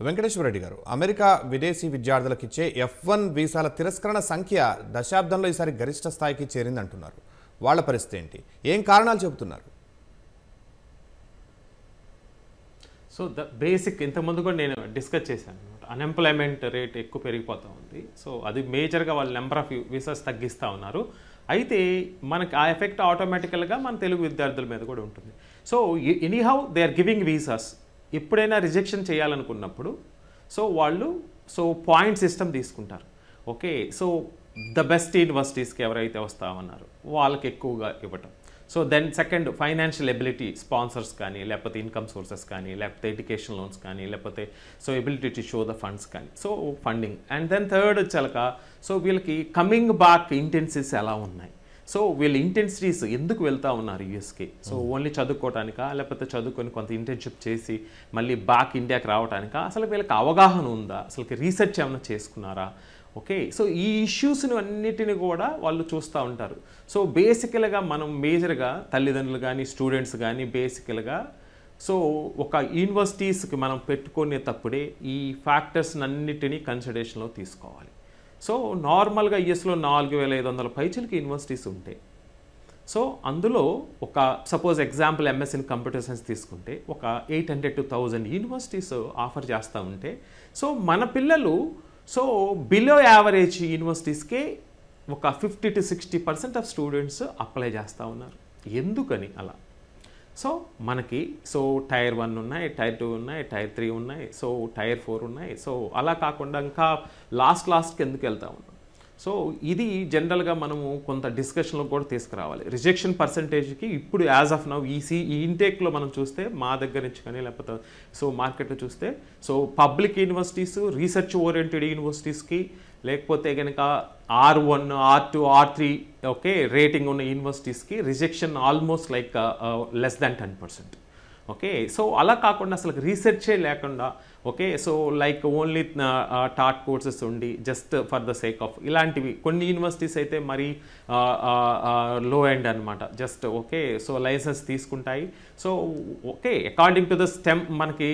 వెంకటేశ్వర రెడ్డి గారు, అమెరికా విదేశీ విద్యార్థులకు ఇచ్చే F1 వీసాల తిరస్కరణ సంఖ్య దశాబ్దంలో ఈసారి గరిష్ట స్థాయికి చేరింది అంటున్నారు. వాళ్ళ పరిస్థితి ఏంటి, ఏం కారణాలు చెబుతున్నారు? సో బేసిక్ ఇంతకుముందు కూడా నేను డిస్కస్ చేశాను అనమాట. అన్ఎంప్లాయ్మెంట్ రేట్ ఎక్కువ పెరిగిపోతూ ఉంది. సో అది మేజర్గా వాళ్ళు నెంబర్ ఆఫ్ వీసాస్ తగ్గిస్తూ ఉన్నారు. అయితే మనకి ఆ ఎఫెక్ట్ ఆటోమేటికల్గా మన తెలుగు విద్యార్థుల మీద కూడా ఉంటుంది. So anyhow they are giving visas. ఎప్పుడైనా రిజెక్షన్ చేయాలనుకున్నప్పుడు వాళ్ళు పాయింట్ సిస్టమ్ తీసుకుంటారు. ఓకే, సో ద బెస్ట్ యూనివర్సిటీస్కి ఎవరైతే వస్తామన్నారో వాళ్ళకి ఎక్కువగా ఇవ్వటం. So then second, financial ability, sponsors కానీ, లేకపోతే ఇన్కమ్ సోర్సెస్ కానీ, లేకపోతే ఎడ్యుకేషన్ లోన్స్ కానీ, లేకపోతే ability to show the funds కానీ, ఫండింగ్. అండ్ దెన్ థర్డ్ వచ్చాక వీళ్ళకి కమింగ్ బ్యాక్ ఇంటెన్సిటీస్ ఎలా ఉన్నాయి, వీళ్ళ ఇంటెన్సిటీస్ ఎందుకు వెళ్తూ ఉన్నారు యూఎస్కి. ఓన్లీ చదువుకోవటానికా, లేకపోతే చదువుకొని కొంత ఇంటర్న్షిప్ చేసి మళ్ళీ బ్యాక్ ఇండియాకి రావటానికా, అసలు వీళ్ళకి అవగాహన ఉందా, అసలు రీసెర్చ్ ఏమైనా చేసుకున్నారా, ఓకే, సో ఈ ఇష్యూస్ని అన్నిటిని కూడా వాళ్ళు చూస్తూ ఉంటారు. సో బేసికల్గా మనం మేజర్గా తల్లిదండ్రులు కానీ స్టూడెంట్స్ కానీ బేసికల్గా సో ఒక యూనివర్సిటీస్కి మనం పెట్టుకునేటప్పుడే ఈ ఫ్యాక్టర్స్ అన్నిటినీ కన్సిడరేషన్లో తీసుకోవాలి. సో నార్మల్గా యుఎస్లో 4500 పైచలకి యూనివర్సిటీస్ ఉంటాయి. సో అందులో ఒక suppose example MS in computer science తీసుకుంటే ఒక 800 to 1000 యూనివర్సిటీస్ ఆఫర్ చేస్తూ ఉంటే సో మన పిల్లలు సో బిలో యావరేజ్ యూనివర్సిటీస్కే ఒక 50 to 60% ఆఫ్ స్టూడెంట్స్ అప్లై చేస్తూ ఉన్నారు. ఎందుకని అలా? సో మనకి సో టైర్ 1 ఉన్నాయి, టైర్ 2 ఉన్నాయి, టైర్ 3 ఉన్నాయి, సో టైర్ 4 ఉన్నాయి. సో అలా కాకుండా ఇంకా లాస్ట్కి ఎందుకు వెళ్తా ఉన్నాం? సో ఇది జనరల్గా మనము కొంత డిస్కషన్లో కూడా తీసుకురావాలి. రిజెక్షన్ పర్సంటేజ్కి ఇప్పుడు యాజ్ ఆఫ్ నౌ ఈ ఇంటేక్లో మనం చూస్తే మా దగ్గర నుంచి కానీ లేకపోతే సో మార్కెట్లో చూస్తే so public universities, research oriented యూనివర్సిటీస్కి లేకపోతే కనుక R1, R2, R3 okay rating ఉన్న యూనివర్సిటీస్కి rejection almost like less than 10%. Okay, so అలా కాకుండా అసలు రీసెర్చే లేకుండా okay so like only taught courses ఉండి just for the sake of ఇలాంటివి కొన్ని యూనివర్సిటీస్ అయితే మరీ లో ఎండ్ అనమాట. జస్ట్ ఓకే సో లైసెన్స్ తీసుకుంటాయి. So okay according to the STEM మనకి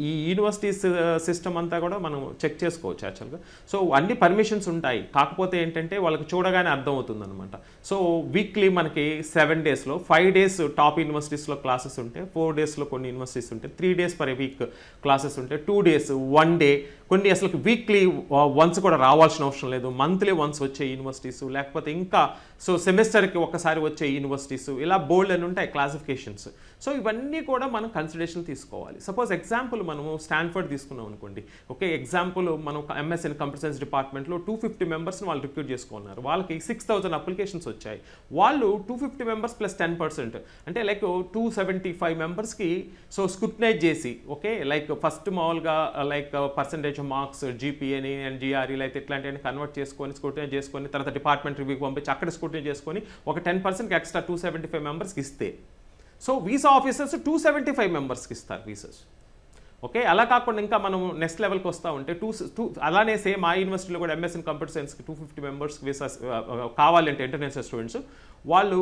ఈ యూనివర్సిటీస్ సిస్టమ్ అంతా కూడా మనం చెక్ చేసుకోవచ్చు యాక్చువల్గా. సో అన్ని పర్మిషన్స్ ఉంటాయి, కాకపోతే ఏంటంటే వాళ్ళకి చూడగానే అర్థమవుతుంది అనమాట. సో వీక్లీ మనకి 7 daysలో 5 days టాప్ యూనివర్సిటీస్లో క్లాసెస్ ఉంటే 4 daysలో కొన్ని యూనివర్సిటీస్ ఉంటే 3 days per week క్లాసెస్ ఉంటే 2 days 1 day కొన్ని అసలు వీక్లీ వన్స్ కూడా రావాల్సిన అవసరం లేదు, మంత్లీ వన్స్ వచ్చే యూనివర్సిటీస్ లేకపోతే ఇంకా సో సెమిస్టర్కి ఒకసారి వచ్చే యూనివర్సిటీస్ ఇలా బోల్డ్ అని ఉంటాయి క్లాసిఫికేషన్స్. సో ఇవన్నీ కూడా మనం కన్సిడరేషన్ తీసుకోవాలి. సపోజ్ ఎగ్జాంపుల్ మనము స్టాన్ఫర్డ్ తీసుకున్నాం అనుకోండి. ఓకే ఎగ్జాంపుల్ మనం ఎంఎస్ ఇన్ కంప్యూటర్ సైన్స్ డిపార్ట్మెంట్లో 250 మెంబర్స్ని వాళ్ళు రిక్రూట్ చేసుకున్నారు. వాళ్ళకి 6000 అప్లికేషన్స్ వచ్చాయి. వాళ్ళు 250 మెంబర్స్ ప్లస్ 10% అంటే లైక్ 275 మెంబర్స్కి సో స్క్రూటినైజ్ చేసి ఓకే లైక్ ఫస్ట్ మామూలుగా లైక్ పర్సంటేజ్ మార్క్స్ జీపీఏని అండ్ జిఆర్ఈలు అయితే ఇట్లాంటివన్నీ కన్వర్ట్ చేసుకొని స్క్రూటినైజ్ చేసుకొని తర్వాత డిపార్ట్మెంట్ రివ్యూకి పంపించి అక్కడ స్క్రూటినైజ్ చేసుకొని ఒక 10% ఎక్స్ట్రా 275 మెంబర్స్కి ఇస్తే సో వీసా ఆఫీసర్స్ 275 మెంబర్స్కి ఇస్తారు వీసాస్. ఓకే అలా కాకుండా ఇంకా మనం నెక్స్ట్ లెవెల్కి వస్తూ ఉంటే అలానే సేమ్ ఆ యూనివర్సిటీలో కూడా ఎంఎస్ ఇన్ కంప్యూటర్ సైన్స్కి 250 మెంబర్స్కి వీసాస్ కావాలంటే ఇంటర్నేషనల్ స్టూడెంట్స్ వాళ్ళు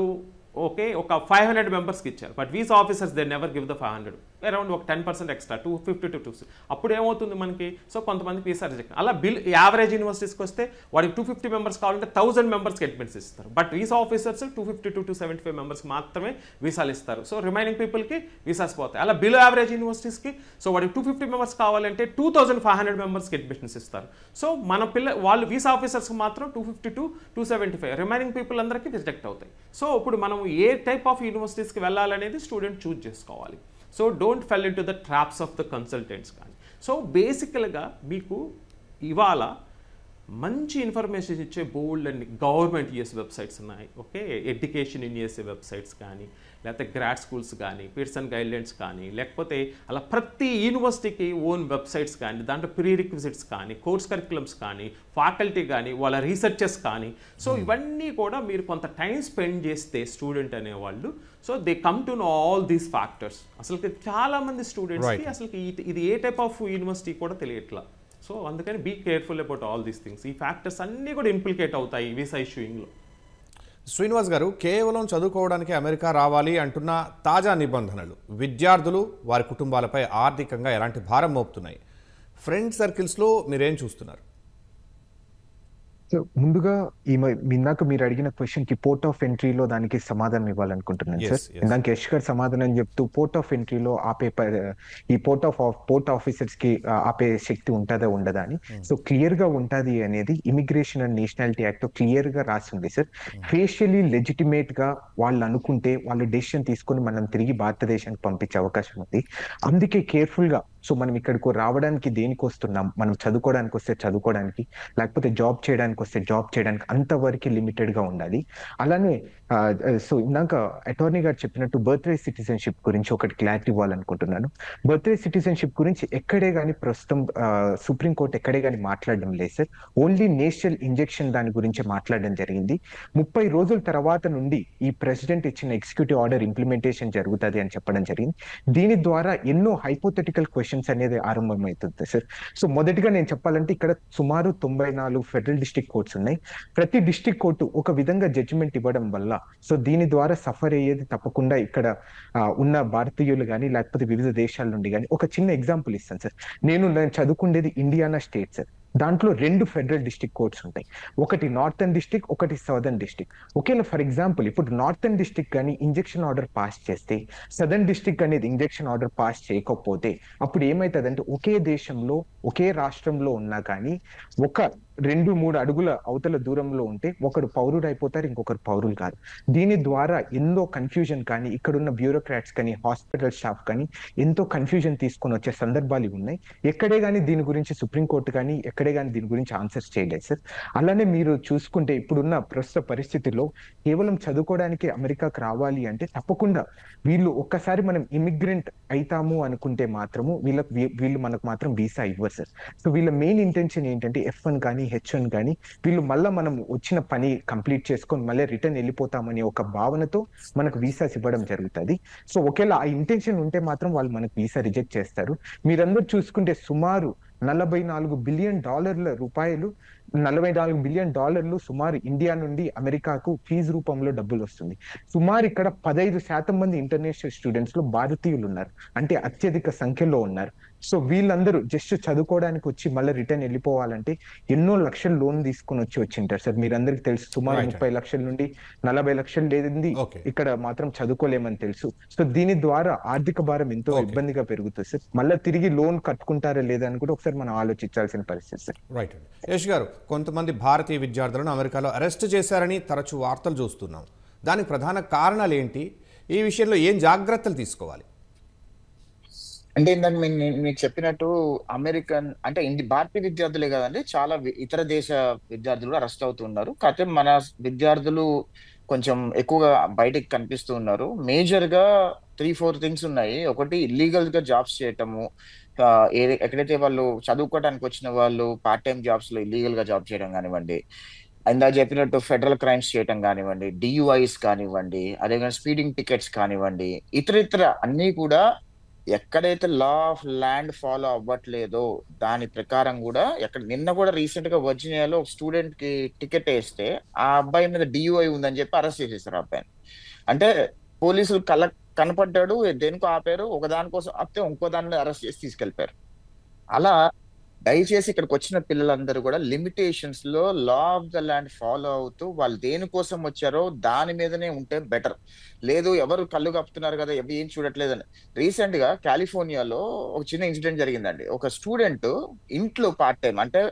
ఓకే ఒక 500 మెంబర్స్కి ఇచ్చారు. But visa officers they never give the 500 around ఒక 10% ఎక్స్ట్రా 250 to 260. అప్పుడు ఏమవుతుంది మనకి సో కొంతమందికి వీసా రిజెక్ట్. అలా యావరేజ్ యూనివర్సిటీస్కి వస్తే వాడికి 250 మెంబర్స్ కావాలంటే 1000 మెంబర్స్కి అడ్మిట్స్ ఇస్తారు. బట్ వీసా ఆఫీసర్స్ 250 to 275 మెంబర్స్కి మాత్రమే వీసాలు ఇస్తారు. సో రిమైనింగ్ పీపుల్కి వీసాస్ పోతాయి. అలా బిలో యావరేజ్ యూనివర్సిటీస్కి సో వాడికి 250 మెంబర్స్ కావాలంటే 2500 మెంబర్స్కి అడ్మిషన్స్ ఇస్తారు. సో మన వాళ్ళు వీసా ఆఫీసర్స్కి మాత్రం 250 to 275 రిమైనింగ్ పీపుల్ అందరికీ రిజెక్ట్ అవుతాయి. సో ఇప్పుడు మనం ఏ టైప్ ఆఫ్ యూనివర్సిటీస్కి వెళ్ళాలనేది స్టూడెంట్ చూజ్ చేసుకోవాలి. So don't fell in to the traps of the consultants కానీ. సో బేసికల్గా మీకు ఇవాళ మంచి ఇన్ఫర్మేషన్ ఇచ్చే బోల్డ్ అండ్ గవర్నమెంట్ యూఎస్ వెబ్సైట్స్ ఉన్నాయి. Okay education in USA websites కానీ లేకపోతే గ్రాడ్ స్కూల్స్ కానీ పియర్సన్ గైడ్లైన్స్ కానీ లేకపోతే అలా ప్రతి యూనివర్సిటీకి ఓన్ వెబ్సైట్స్ కానీ దాంట్లో ప్రీ రిక్విజిట్స్ కానీ కోర్స్ కరిక్యులమ్స్ కానీ ఫ్యాకల్టీ కానీ వాళ్ళ రీసెర్చెస్ కానీ సో ఇవన్నీ కూడా మీరు కొంత టైం స్పెండ్ చేస్తే స్టూడెంట్ అనేవాళ్ళు so they come to know all these factors. అసలు చాలామంది స్టూడెంట్స్కి అసలు ఇది ఏ టైప్ ఆఫ్ యూనివర్సిటీ కూడా తెలియట్లా. సో అందుకని be careful about all these things. ఈ ఫ్యాక్టర్స్ అన్నీ కూడా ఇంప్లికేట్ అవుతాయి వీసా ఇష్యూయింగ్లో. శ్రీనివాస్ గారు, కేవలం చదువుకోవడానికి అమెరికా రావాలి అంటున్న తాజా నిబంధనలు విద్యార్థులు వారి కుటుంబాలపై ఆర్థికంగా ఎలాంటి భారం మోపుతున్నాయి? ఫ్రెండ్ సర్కిల్స్లో మీరేం చూస్తున్నారు? సో ముందుగా ఇందాక మీరు అడిగిన క్వశ్చన్ కి పోర్ట్ ఆఫ్ ఎంట్రీలో దానికి సమాధానం ఇవ్వాలనుకుంటున్నాను సార్. ఇందాక యష్ గారు సమాధానం చెప్తూ పోర్ట్ ఆఫ్ ఎంట్రీలో ఆపే ఈ పోర్ట్ ఆఫీసర్స్ కి ఆపే శక్తి ఉంటుందా ఉండదా అని. సో క్లియర్ గా ఉంటది అనేది ఇమిగ్రేషన్ అండ్ నేషనాలిటీ యాక్ట్ తో క్లియర్ గా రాసింది సార్. ఫేషియలీ లెజిటిమేట్ గా వాళ్ళు అనుకుంటే వాళ్ళు డెసిషన్ తీసుకొని మనం తిరిగి భారతదేశానికి పంపించే అవకాశం ఉంది. అందుకే కేర్ఫుల్ గా సో మనం ఇక్కడికి రావడానికి దేనికి వస్తున్నాం, మనం చదువుకోవడానికి వస్తే చదువుకోవడానికి లేకపోతే జాబ్ చేయడానికి వస్తే జాబ్ చేయడానికి అంతవరకు లిమిటెడ్ గా ఉండాలి. అలానే సో ఇందాక అటార్నీ గారు చెప్పినట్టు బర్త్ రైట్ సిటిజన్షిప్ గురించి ఒకటి క్లారిటీ ఇవ్వాలనుకుంటున్నాను. బర్త్ రైట్ సిటిజన్షిప్ గురించి ఎక్కడే కానీ ప్రస్తుతం సుప్రీంకోర్టు ఎక్కడే కానీ మాట్లాడడం లేదు సార్. ఓన్లీ నేషనల్ ఇంజెక్షన్ దాని గురించి మాట్లాడడం జరిగింది. 30 రోజుల తర్వాత నుండి ఈ ప్రెసిడెంట్ ఇచ్చిన ఎగ్జిక్యూటివ్ ఆర్డర్ ఇంప్లిమెంటేషన్ జరుగుతుంది అని చెప్పడం జరిగింది. దీని ద్వారా ఎన్నో హైపోథెటికల్ క్వశ్చన్స్ క్వశ్చన్స్ అనేది ఆరంభమవుతుంది సార్. సో మొదటిగా నేను చెప్పాలంటే ఇక్కడ సుమారు 94 ఫెడరల్ డిస్ట్రిక్ట్ కోర్ట్స్ ఉన్నాయి. ప్రతి డిస్ట్రిక్ట్ కోర్టు ఒక విధంగా జడ్జిమెంట్ ఇవ్వడం వల్ల సో దీని ద్వారా సఫర్ అయ్యేది తప్పకుండా ఇక్కడ ఉన్న భారతీయులు కానీ లేకపోతే వివిధ దేశాల నుండి కానీ. ఒక చిన్న ఎగ్జాంపుల్ ఇస్తాను సార్. నేను చదువుకునేది ఇండియానా స్టేట్ సార్. దాంట్లో 2 ఫెడరల్ డిస్ట్రిక్ట్ కోర్ట్స్ ఉంటాయి. ఒకటి నార్థన్ డిస్ట్రిక్ట్, ఒకటి సదర్న్ డిస్ట్రిక్ట్. ఒకేలా ఫర్ ఎగ్జాంపుల్ ఇప్పుడు నార్థన్ డిస్ట్రిక్ట్ కానీ ఇంజెక్షన్ ఆర్డర్ పాస్ చేస్తే సదర్న్ డిస్ట్రిక్ట్ అనేది ఇంజెక్షన్ ఆర్డర్ పాస్ చేయకపోతే అప్పుడు ఏమవుతుందంటే ఒకే దేశంలో ఒకే రాష్ట్రంలో ఉన్నా కానీ ఒక 2-3 అడుగుల అవతల దూరంలో ఉంటే ఒకడు పౌరుడు అయిపోతారు, ఇంకొకరు పౌరులు కాదు. దీని ద్వారా ఎంతో కన్ఫ్యూజన్ కానీ ఇక్కడున్న బ్యూరోక్రాట్స్ కానీ హాస్పిటల్ స్టాఫ్ కానీ ఎంతో కన్ఫ్యూజన్ తీసుకొని వచ్చే సందర్భాలు ఉన్నాయి. ఎక్కడే కానీ దీని గురించి సుప్రీంకోర్టు కానీ ఎక్కడే కానీ దీని గురించి ఆన్సర్స్ చేయలేదు సార్. అలానే మీరు చూసుకుంటే ఇప్పుడున్న ప్రస్తుత పరిస్థితుల్లో కేవలం చదువుకోవడానికి అమెరికాకు రావాలి అంటే తప్పకుండా వీళ్ళు ఒక్కసారి మనం ఇమిగ్రెంట్ అవుతాము అనుకుంటే మాత్రము వీళ్ళు మనకు మాత్రం వీసా ఇవ్వరు సార్. సో వీళ్ళ మెయిన్ ఇంటెన్షన్ ఏంటంటే F1 కానీ H1 కానీ వీళ్ళు మళ్ళీ మనం వచ్చిన పని కంప్లీట్ చేసుకొని మళ్ళీ రిటర్న్ వెళ్ళిపోతామనే ఒక భావనతో మనకు వీసాస్ ఇవ్వడం జరుగుతుంది. సో ఒకేలా ఆ ఇంటెన్షన్ ఉంటే మాత్రం వాళ్ళు మనకు వీసా రిజెక్ట్ చేస్తారు. మీరందరూ చూసుకుంటే సుమారు $44 బిలియన్ రూపాయలు, $44 బిలియన్ సుమారు ఇండియా నుండి అమెరికాకు ఫీజు రూపంలో డబ్బులు వస్తుంది. సుమారు ఇక్కడ 15% మంది ఇంటర్నేషనల్ స్టూడెంట్స్ లో భారతీయులు ఉన్నారు, అంటే అత్యధిక సంఖ్యలో ఉన్నారు. సో వీళ్ళందరూ జస్ట్ చదువుకోవడానికి వచ్చి మళ్ళీ రిటర్న్ వెళ్ళిపోవాలంటే ఎన్నో లక్షలు లోన్ తీసుకొని వచ్చింటారు సార్. మీరందరికి తెలుసు సుమారు 30 లక్షల నుండి 40 లక్షలు లేదండి ఇక్కడ మాత్రం చదువుకోలేమని తెలుసు. సో దీని ద్వారా ఆర్థిక భారం ఎంతో ఇబ్బందిగా పెరుగుతుంది సార్. మళ్ళీ తిరిగి లోన్ కట్టుకుంటారా లేదా అని కూడా ఒకసారి మనం ఆలోచించాల్సిన పరిస్థితి సార్. రైట్ అండి. యశ్ గారు, కొంతమంది భారతీయ విద్యార్థులను అమెరికాలో అరెస్ట్ చేశారని తరచూ వార్తలు చూస్తున్నాం. దానికి ప్రధాన కారణాలు ఏంటి? ఈ విషయంలో ఏం జాగ్రత్తలు తీసుకోవాలి? అంటే ఇందాక మీకు చెప్పినట్టు అమెరికన్ అంటే భారతీయ విద్యార్థులే కదండి, చాలా ఇతర దేశ విద్యార్థులు కూడా అరెస్ట్ అవుతున్నారు. కాకపోతే మన విద్యార్థులు కొంచెం ఎక్కువగా బయటకు కనిపిస్తూ ఉన్నారు. మేజర్ గా 3-4 థింగ్స్ ఉన్నాయి. ఒకటి ఇల్లీగల్ గా జాబ్స్ చేయటము, ఎక్కడైతే వాళ్ళు చదువుకోవడానికి వచ్చిన వాళ్ళు పార్ట్ టైం జాబ్స్ లో ఇల్లీగల్ గా జాబ్ చేయడం కానివ్వండి, ఇందాక చెప్పినట్టు ఫెడరల్ క్రైమ్స్ చేయటం కానివ్వండి, DUIs కానివ్వండి, అదేవిధంగా స్పీడింగ్ టికెట్స్ కానివ్వండి, ఇతర అన్నీ కూడా ఎక్కడైతే లా ఆఫ్ ల్యాండ్ ఫాలో అవ్వట్లేదో దాని ప్రకారం కూడా నిన్న కూడా రీసెంట్ గా వర్జీనియాలో ఒక స్టూడెంట్ కి టికెట్ వేస్తే ఆ అబ్బాయి మీద DUI ఉందని చెప్పి అరెస్ట్ చేసేసారు ఆ అబ్బాయిని. అంటే పోలీసులు కనపడ్డాడు, దేనికో ఆపారు, ఒక దానికోసం ఆపితే ఇంకో దాని మీద అరెస్ట్ చేసి తీసుకెళ్లిపారు. అలా దయచేసి ఇక్కడికి వచ్చిన పిల్లలందరూ కూడా లిమిటేషన్స్ లో law of the land follow అవుతూ వాళ్ళు దేనికోసం వచ్చారో దాని మీదనే ఉంటే బెటర్. లేదు ఎవరు కళ్ళు కప్పుతున్నారు కదా ఎవి ఏం చూడట్లేదని. రీసెంట్ గా కాలిఫోర్నియాలో ఒక చిన్న ఇన్సిడెంట్ జరిగిందండి. ఒక స్టూడెంట్ ఇంట్లో పార్ట్ టైం అంటే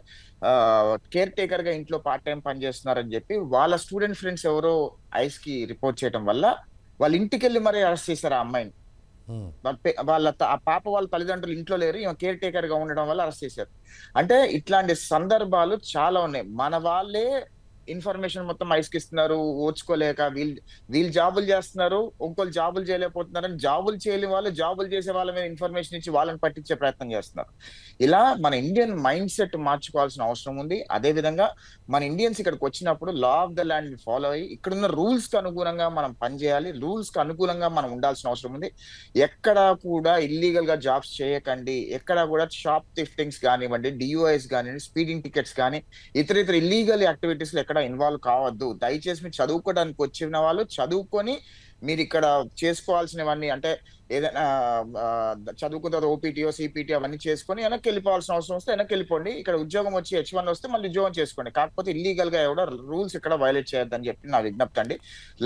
కేర్ టేకర్ గా ఇంట్లో పార్ట్ టైం పనిచేస్తున్నారని చెప్పి వాళ్ళ స్టూడెంట్ ఫ్రెండ్స్ ఎవరో ఐస్ కి రిపోర్ట్ చేయడం వల్ల వాళ్ళ ఇంటికి వెళ్ళి మరీ అరెస్ట్ చేశారు ఆ అమ్మాయిని. ఆ పాప వాళ్ళ తల్లిదండ్రులు ఇంట్లో లేరు, ఈమె కేర్ టేకర్ గా ఉండడం వల్ల అరెస్ట్ చేశారు. అంటే ఇట్లాంటి సందర్భాలు చాలా ఉన్నాయి. మన వాళ్ళే ఇన్ఫర్మేషన్ మొత్తం ఐస్కిస్తున్నారు, ఓర్చుకోలేక వీళ్ళు జాబులు చేస్తున్నారు, ఇంకోళ్ళు జాబులు చేయలేకపోతున్నారని జాబులు చేయలేని వాళ్ళు జాబులు చేసే వాళ్ళ మీద ఇన్ఫర్మేషన్ ఇచ్చి వాళ్ళని పట్టించే ప్రయత్నం చేస్తున్నారు. ఇలా మన ఇండియన్ మైండ్ సెట్ మార్చుకోవాల్సిన అవసరం ఉంది. అదే విధంగా మన ఇండియన్స్ ఇక్కడికి వచ్చినప్పుడు law of the land follow అయ్యి ఇక్కడున్న రూల్స్ కి అనుగుణంగా మనం పనిచేయాలి, రూల్స్ కి అనుకూలంగా మనం ఉండాల్సిన అవసరం ఉంది. ఎక్కడా కూడా ఇల్లీగల్ గా జాబ్స్ చేయకండి, ఎక్కడా కూడా షాప్ థిఫ్టింగ్స్ కానివ్వండి, DUIs కానివ్వండి, స్పీడింగ్ టికెట్స్ కానీ ఇతర ఇల్లీగల్ యాక్టివిటీస్ లో ఎక్కడ ఇన్వాల్వ్ కావద్దు. దయచేసి మీరు చదువుకోవడానికి వచ్చిన వాళ్ళు చదువుకొని మీరు ఇక్కడ చేసుకోవాల్సినవన్నీ అంటే ఏదైనా చదువుకున్న తర్వాత OPT CPT అవన్నీ చేసుకొని వెనక్కి వెళ్ళిపోవాల్సిన అవసరం వస్తే వెనక్కి వెళ్ళిపోండి. ఇక్కడ ఉద్యోగం వచ్చి H1 వస్తే మళ్ళీ ఉద్యోగం చేసుకోండి. కాకపోతే ఇల్లీగల్ గా ఎవడో రూల్స్ ఇక్కడ వైలేట్ చేయొద్దని చెప్పి నా విజ్ఞప్తి అండి.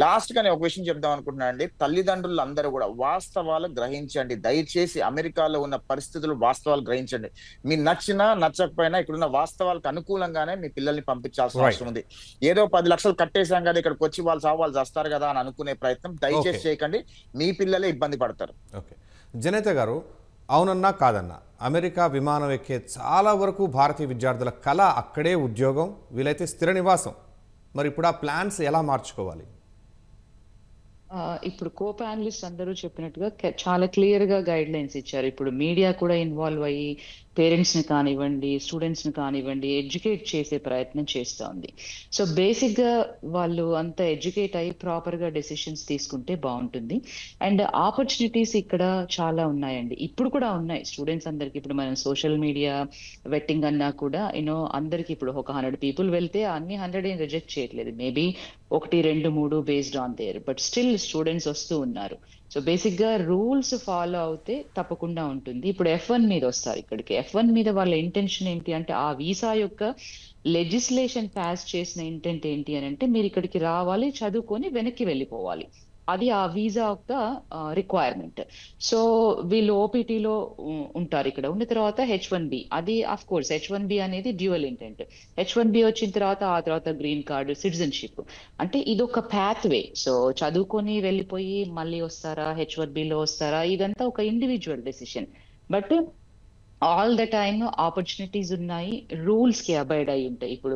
లాస్ట్ గా నేను ఒక విషయం చెప్దాం అనుకుంటున్నాను అండి. తల్లిదండ్రులు అందరూ కూడా వాస్తవాలు గ్రహించండి. దయచేసి అమెరికాలో ఉన్న పరిస్థితులు వాస్తవాలు గ్రహించండి. మీరు నచ్చినా నచ్చకపోయినా ఇక్కడున్న వాస్తవాలకు అనుకూలంగానే మీ పిల్లల్ని పంపించాల్సిన అవసరం ఉంది. ఏదో 10 లక్షలు కట్టేశాం కదా ఇక్కడికి వచ్చి వాళ్ళు చేస్తారు కదా అని అనుకునే ప్రయత్నం దయచేసి చేయకండి. మీ పిల్లలే ఇబ్బంది పడతారు. ఓకే, జనేత గారు, అవునన్నా కాదన్నా అమెరికా విమానం ఎక్కే చాలా వరకు భారతీయ విద్యార్థుల కళ అక్కడే ఉద్యోగం, వీలైతే స్థిర నివాసం. మరి ఇప్పుడు ఆ ప్లాన్స్ ఎలా మార్చుకోవాలి? ఇప్పుడు కో ప్యానలిస్ట్ అందరూ చెప్పినట్టుగా చాలా క్లియర్ గా గైడ్ లైన్స్ ఇచ్చారు. ఇప్పుడు మీడియా కూడా ఇన్వాల్వ్ అయ్యి పేరెంట్స్ని కానివ్వండి, స్టూడెంట్స్ని కానివ్వండి ఎడ్యుకేట్ చేసే ప్రయత్నం చేస్తోంది. సో బేసిక్గా వాళ్ళు అంత ఎడ్యుకేట్ అయ్యి ప్రాపర్గా డెసిషన్స్ తీసుకుంటే బాగుంటుంది. అండ్ ఆపర్చునిటీస్ ఇక్కడ చాలా ఉన్నాయండి, ఇప్పుడు కూడా ఉన్నాయి స్టూడెంట్స్ అందరికి. ఇప్పుడు మనం సోషల్ మీడియా వెట్టింగ్ అన్నా కూడా అందరికి ఇప్పుడు ఒక 100 పీపుల్ వెళ్తే అన్ని 100 ఏం రిజెక్ట్ చేయట్లేదు, maybe 1, 2, 3 based on their, but still students వస్తూ ఉన్నారు. సో బేసిక్ గా రూల్స్ ఫాలో అవుతే తప్పకుండా ఉంటుంది. ఇప్పుడు F1 మీద వస్తారు ఇక్కడికి. F1 మీద వాళ్ళ ఇంటెన్షన్ ఏంటి అంటే, ఆ వీసా యొక్క లెజిస్లేషన్ పాస్ చేసిన ఇంటెంట్ ఏంటి అని అంటే, మీరు ఇక్కడికి రావాలి, చదువుకొని వెనక్కి వెళ్ళిపోవాలి. అది ఆ వీసా యొక్క రిక్వైర్మెంట్. సో వీళ్ళు ఓపీటీలో ఉంటారు, ఇక్కడ ఉన్న తర్వాత H1B, అది ఆఫ్ కోర్స్ H1B అనేది డ్యూయల్ ఇంటెంట్. H1B వచ్చిన తర్వాత ఆ తర్వాత గ్రీన్ కార్డు, సిటిజన్షిప్. అంటే ఇది ఒక పాత్ వే. సో చదువుకొని వెళ్ళిపోయి మళ్ళీ వస్తారా, H1Bలో వస్తారా, ఇదంతా ఒక individual decision. But all the time opportunities ఉన్నాయి, రూల్స్ కి అబైడ్ అయి ఉంటాయి. ఇప్పుడు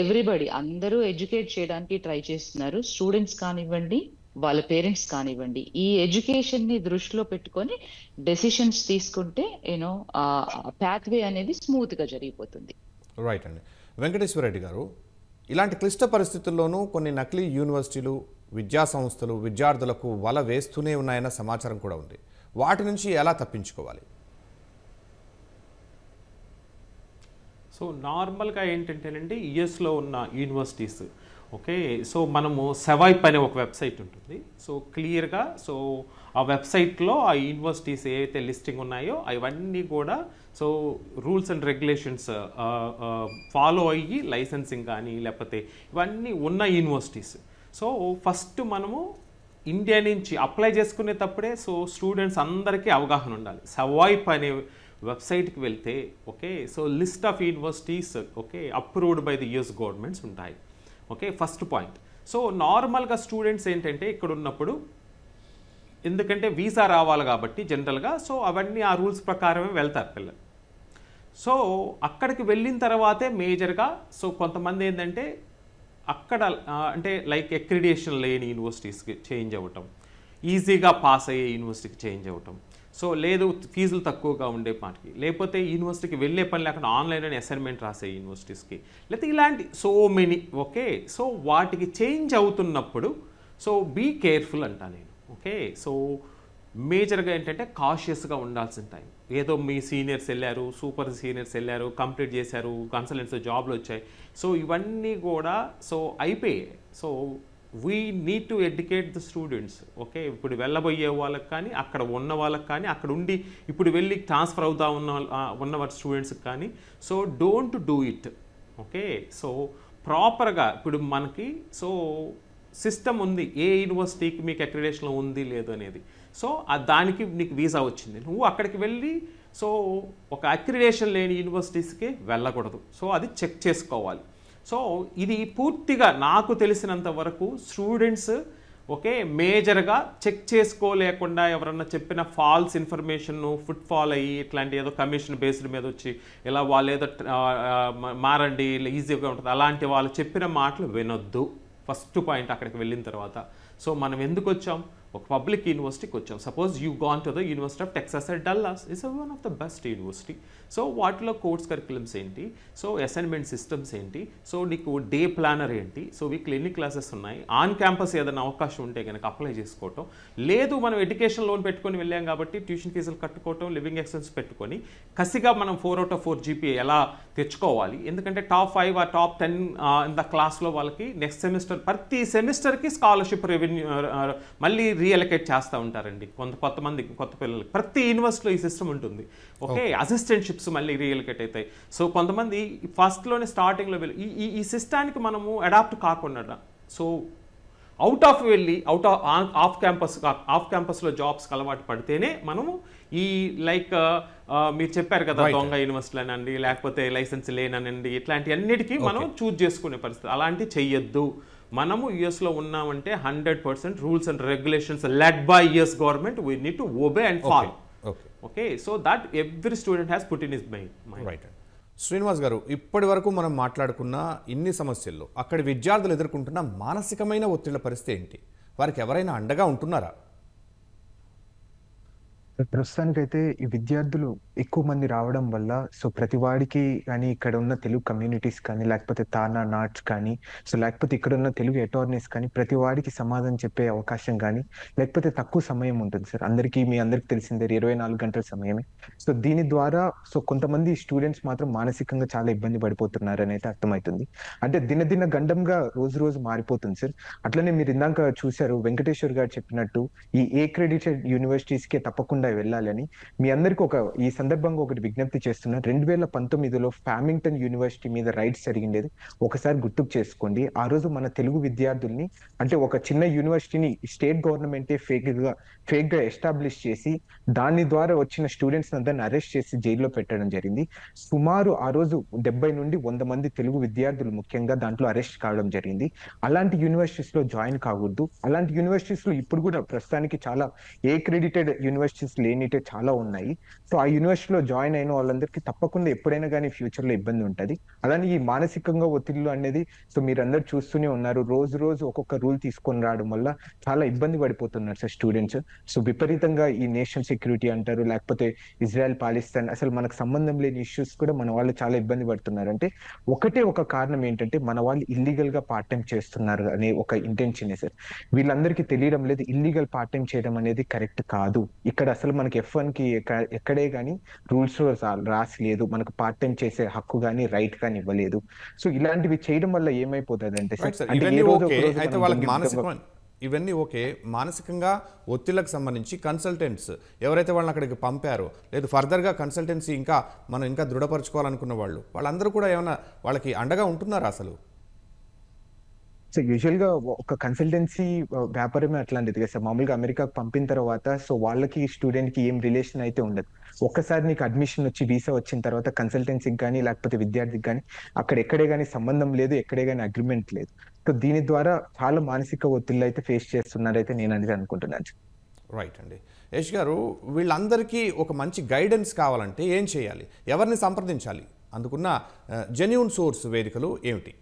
ఎవ్రీబడి అందరూ ఎడ్యుకేట్ చేయడానికి ట్రై చేస్తున్నారు, స్టూడెంట్స్ కానివ్వండి, వాళ్ళ పేరెంట్స్ కానివ్వండి. ఈ ఎడ్యుకేషన్ ని దృష్టిలో పెట్టుకొని డెసిషన్స్ తీసుకుంటే పాత్వే అనేది స్మూత్ గా జరిగిపోతుంది. రైట్ అండి. వెంకటేశ్వర రెడ్డి గారు, ఇలాంటి క్లిష్ట పరిస్థితుల్లోనూ కొన్ని నకిలీ యూనివర్సిటీలు, విద్యా సంస్థలు విద్యార్థులకు వల వేస్తూనే ఉన్నాయన్న సమాచారం కూడా ఉంది. వాటి నుంచి ఎలా తప్పించుకోవాలి? సో నార్మల్గా ఏంటంటేనండి, యుఎస్లో ఉన్న యూనివర్సిటీస్, ఓకే, సో మనము సెవైప్ అనే ఒక వెబ్సైట్ ఉంటుంది. సో క్లియర్గా సో ఆ వెబ్సైట్లో ఆ యూనివర్సిటీస్ ఏవైతే లిస్టింగ్ ఉన్నాయో అవన్నీ కూడా so rules and regulations follow అయ్యి లైసెన్సింగ్ కానీ లేకపోతే ఇవన్నీ ఉన్న యూనివర్సిటీస్. సో ఫస్ట్ మనము ఇండియా నుంచి అప్లై చేసుకునేటప్పుడే సో స్టూడెంట్స్ అందరికీ అవగాహన ఉండాలి. సెవైప్ అనే వెబ్సైట్కి వెళ్తే okay, so list of universities okay approved by the US governments ఉంటాయి. Okay, first point. సో నార్మల్గా స్టూడెంట్స్ ఏంటంటే ఇక్కడ ఉన్నప్పుడు, ఎందుకంటే వీసా రావాలి కాబట్టి జనరల్గా సో అవన్నీ ఆ రూల్స్ ప్రకారమే వెళ్తారు పిల్లలు. సో అక్కడికి వెళ్ళిన తర్వాతే మేజర్గా సో కొంతమంది ఏంటంటే అక్కడ అంటే లైక్ అక్రిడిటేషన్ లేని యూనివర్సిటీస్కి చేంజ్ అవ్వటం, ఈజీగా పాస్ అయ్యే యూనివర్సిటీకి చేంజ్ అవ్వటం, సో లేదు ఫీజులు తక్కువగా ఉండే పాటికి, లేకపోతే యూనివర్సిటీకి వెళ్ళే పని లేకుండా ఆన్లైన్ అని అసైన్మెంట్ రాసే యూనివర్సిటీస్కి, లేకపోతే ఇలాంటి సో మెనీ. ఓకే, సో వాటికి చేంజ్ అవుతున్నప్పుడు సో బీ కేర్ఫుల్ అంటా నేను. ఓకే, సో మేజర్గా ఏంటంటే కాషియస్గా ఉండాల్సిన టైం. ఏదో మీ సీనియర్స్ వెళ్ళారు, సూపర్ సీనియర్స్ వెళ్ళారు, కంప్లీట్ చేశారు, కన్సల్టెంట్స్ జాబ్లు వచ్చాయి, సో ఇవన్నీ కూడా సో అయిపోయాయి. So we need to educate the students. Okay, ఇప్పుడు వెళ్ళబోయే వాళ్ళకి కానీ అక్కడ ఉన్న వాళ్ళకి కానీ అక్కడ ఉండి ఇప్పుడు వెళ్ళి ట్రాన్స్ఫర్ అవుతా ఉన్న స్టూడెంట్స్కి కానీ so don't do it. Okay, so ప్రాపర్గా ఇప్పుడు మనకి సో సిస్టమ్ ఉంది, ఏ యూనివర్సిటీకి మీకు అక్రిడిటేషన్లో ఉంది లేదు అనేది. సో దానికి నీకు వీసా వచ్చింది, నువ్వు అక్కడికి వెళ్ళి సో ఒక అక్రిడిటేషన్ లేని యూనివర్సిటీస్కి వెళ్ళకూడదు. సో అది చెక్ చేసుకోవాలి. సో ఇది పూర్తిగా నాకు తెలిసినంత వరకు స్టూడెంట్స్ ఓకే మేజర్గా చెక్ చేసుకోలేకుండా ఎవరన్నా చెప్పిన ఫాల్స్ ఇన్ఫర్మేషన్ను ఫుట్ ఫాల్ అయ్యి ఇట్లాంటి ఏదో కమిషన్ బేస్డ్ మీద వచ్చి ఇలా వాళ్ళు ఏదో మారండి ఈజీగా ఉంటుంది అలాంటి వాళ్ళు చెప్పిన మాటలు వినొద్దు. ఫస్ట్ పాయింట్ అక్కడికి వెళ్ళిన తర్వాత. సో మనం ఎందుకు వచ్చాం, ఒక పబ్లిక్ యూనివర్సిటీకి వచ్చాం. Suppose you gone to the university of Texas at Dallas, is one of the best university. So వాటిలో కోర్స్ కరిక్యులమ్స్ ఏంటి, సో అసైన్మెంట్ సిస్టమ్స్ ఏంటి, సో నీకు డే ప్లానర్ ఏంటి, సో వీక్లీ ఎన్ని క్లాసెస్ ఉన్నాయి, ఆన్ క్యాంపస్ ఏదైనా అవకాశం ఉంటే కనుక అప్లై చేసుకోవటం, లేదు మనం ఎడ్యుకేషన్ లోన్ పెట్టుకొని వెళ్ళాం కాబట్టి ట్యూషన్ ఫీజులు కట్టుకోవటం, లివింగ్ ఎక్స్పెన్స్ పెట్టుకొని కసిగా మనం 4/4 GPA ఎలా తెచ్చుకోవాలి. ఎందుకంటే టాప్ 5 ఆ టాప్ 10 ఇన్ ద క్లాస్లో వాళ్ళకి నెక్స్ట్ సెమిస్టర్ ప్రతి సెమిస్టర్కి స్కాలర్షిప్ రెవెన్యూ మళ్ళీ రీఅలొకేట్ చేస్తూ ఉంటారండి కొంతమంది కొత్త పిల్లలకి. ప్రతి యూనివర్సిటీలో ఈ సిస్టమ్ ఉంటుంది. ఓకే, అసిస్టెంట్షిప్స్ మళ్ళీ రీఅలొకేట్ అవుతాయి. సో కొంతమంది ఫస్ట్లోనే స్టార్టింగ్లో వెళ్ళి ఈ సిస్టానికి మనము అడాప్ట్ కాకుండా సో అవుట్ ఆఫ్ వెళ్ళి ఆఫ్ క్యాంపస్లో జాబ్స్కి అలవాటు పడితేనే మనము ఈ లైక్ మీరు చెప్పారు కదా దొంగ యూనివర్సిటీలు అనండి లేకపోతే లైసెన్స్ లేననండి ఇట్లాంటి అన్నిటికీ మనం చూజ్ చేసుకునే పరిస్థితి. అలాంటి చెయ్యొద్దు. మనము యుఎస్లో ఉన్నామంటే 100% rules and regulations led by US government, we need to obey and follow. Okay, so that every student has put in his mind. Right. Srinivas గారు, ఇప్పటి వరకు మనం మాట్లాడుకున్న ఇన్ని సమస్యల్లో అక్కడి విద్యార్థులు ఎదుర్కొంటున్న మానసికమైన ఒత్తిళ్ల పరిస్థితి ఏంటి? వారికి ఎవరైనా అండగా ఉంటున్నారా? ప్రస్తుతానికైతే ఈ విద్యార్థులు ఎక్కువ మంది రావడం వల్ల సో ప్రతి వాడికి కానీ ఇక్కడ ఉన్న తెలుగు కమ్యూనిటీస్ కానీ లేకపోతే తానా నాట్స్ కానీ సో లేకపోతే ఇక్కడ ఉన్న తెలుగు అటార్నీస్ కానీ ప్రతి వాడికి సమాధానం చెప్పే అవకాశం కానీ లేకపోతే తక్కువ సమయం ఉంటుంది సార్. మీ అందరికి తెలిసిందే 24 గంటల సమయమే. సో దీని ద్వారా సో కొంతమంది స్టూడెంట్స్ మాత్రం మానసికంగా చాలా ఇబ్బంది పడిపోతున్నారు అని అయితే అర్థమవుతుంది. అంటే దినదిన గండంగా రోజు రోజు మారిపోతుంది సార్. అట్లనే మీరు ఇందాక చూశారు వెంకటేశ్వర్ గారు చెప్పినట్టు ఈ క్రెడిటెడ్ యూనివర్సిటీస్ కే తప్పకుండా వెళ్ళాలని మీ అందరికి ఈ సందర్భంగా ఒకటి విజ్ఞప్తి చేస్తున్నా. 2019లో ఫ్యామింగ్టన్ యూనివర్సిటీ మీద రైట్స్ జరిగిండేది ఒకసారి గుర్తుకు చేసుకోండి. ఆ రోజు మన తెలుగు విద్యార్థుల్ని అంటే ఒక చిన్న యూనివర్సిటీని స్టేట్ గవర్నమెంటే ఫేక్ గా ఎస్టాబ్లిష్ చేసి దాని ద్వారా వచ్చిన స్టూడెంట్స్ అందరిని అరెస్ట్ చేసి జైల్లో పెట్టడం జరిగింది. సుమారు ఆ రోజు 70 నుండి 100 మంది తెలుగు విద్యార్థులు ముఖ్యంగా దాంట్లో అరెస్ట్ కావడం జరిగింది. అలాంటి యూనివర్సిటీస్ లో జాయిన్ కాకూడదు. అలాంటి యూనివర్సిటీస్ లో ఇప్పుడు కూడా ప్రస్తుతానికి చాలా క్రెడిటెడ్ యూనివర్సిటీస్ లేనిటే చాలా ఉన్నాయి. సో ఆ యూనివర్సిటీలో జాయిన్ అయిన వాళ్ళందరికీ తప్పకుండా ఎప్పుడైనా కానీ ఫ్యూచర్ లో ఇబ్బంది ఉంటుంది. అలానే ఈ మానసికంగా ఒత్తిడిలు అనేది సో మీరందరూ చూస్తూనే ఉన్నారు. రోజు రోజు ఒక్కొక్క రూల్ తీసుకొని రావడం వల్ల చాలా ఇబ్బంది పడిపోతున్నారు సార్ స్టూడెంట్స్. సో విపరీతంగా ఈ నేషనల్ సెక్యూరిటీ అంటారు, లేకపోతే ఇజ్రాయెల్ పాలిస్తాన్, అసలు మనకు సంబంధం లేని ఇష్యూస్ కూడా మన వాళ్ళు చాలా ఇబ్బంది పడుతున్నారు. అంటే ఒక కారణం ఏంటంటే మన వాళ్ళు ఇల్లీగల్ గా పార్ట్ టైం చేస్తున్నారు అనే ఒక ఇంటెన్షన్ సార్. వీళ్ళందరికీ తెలియడం లేదు ఇల్లీగల్ పార్ట్ టైం చేయడం అనేది కరెక్ట్ కాదు. ఇక్కడ అసలు మనకి F1 కి ఎక్కడే గానీ రూల్స్ రాసి లేదు, మనకు పార్ట్ టైం చేసే హక్కు గానీ రైట్ గానీ ఇవ్వలేదు. సో ఇలాంటివి చేయడం వల్ల ఏమైపోతుంది అంటే ఇవన్నీ ఓకే, మానసికంగా ఒత్తిళ్లకు సంబంధించి కన్సల్టెంట్స్ ఎవరైతే వాళ్ళని అక్కడికి పంపారో లేదు ఫర్దర్గా కన్సల్టెన్సీ మనం ఇంకా దృఢపరచుకోవాలనుకున్న వాళ్ళందరూ కూడా ఏమైనా వాళ్ళకి అండగా ఉంటున్నారా అసలు? సో యూజువల్ గా ఒక కన్సల్టెన్సీ వ్యాపారమే అట్లాంటిది కదా సార్. మామూలుగా అమెరికాకు పంపిన తర్వాత సో వాళ్ళకి స్టూడెంట్ కి ఏం రిలేషన్ అయితే ఉండదు. ఒక్కసారి నీకు అడ్మిషన్ వచ్చి వీసా వచ్చిన తర్వాత కన్సల్టెన్సీకి కానీ లేకపోతే విద్యార్థికి కానీ అక్కడ ఎక్కడే కానీ సంబంధం లేదు, ఎక్కడే కానీ అగ్రిమెంట్ లేదు. సో దీని ద్వారా చాలా మానసిక ఒత్తిళ్ళు అయితే ఫేస్ చేస్తున్నారైతే నేను అనేది అనుకుంటున్నాను. రైట్ అండి. యష్ గారు, వీళ్ళందరికీ ఒక మంచి గైడెన్స్ కావాలంటే ఏం చేయాలి, ఎవరిని సంప్రదించాలి, అందుకున్న జెన్యూన్ సోర్స్ వేదికలు ఏమిటి?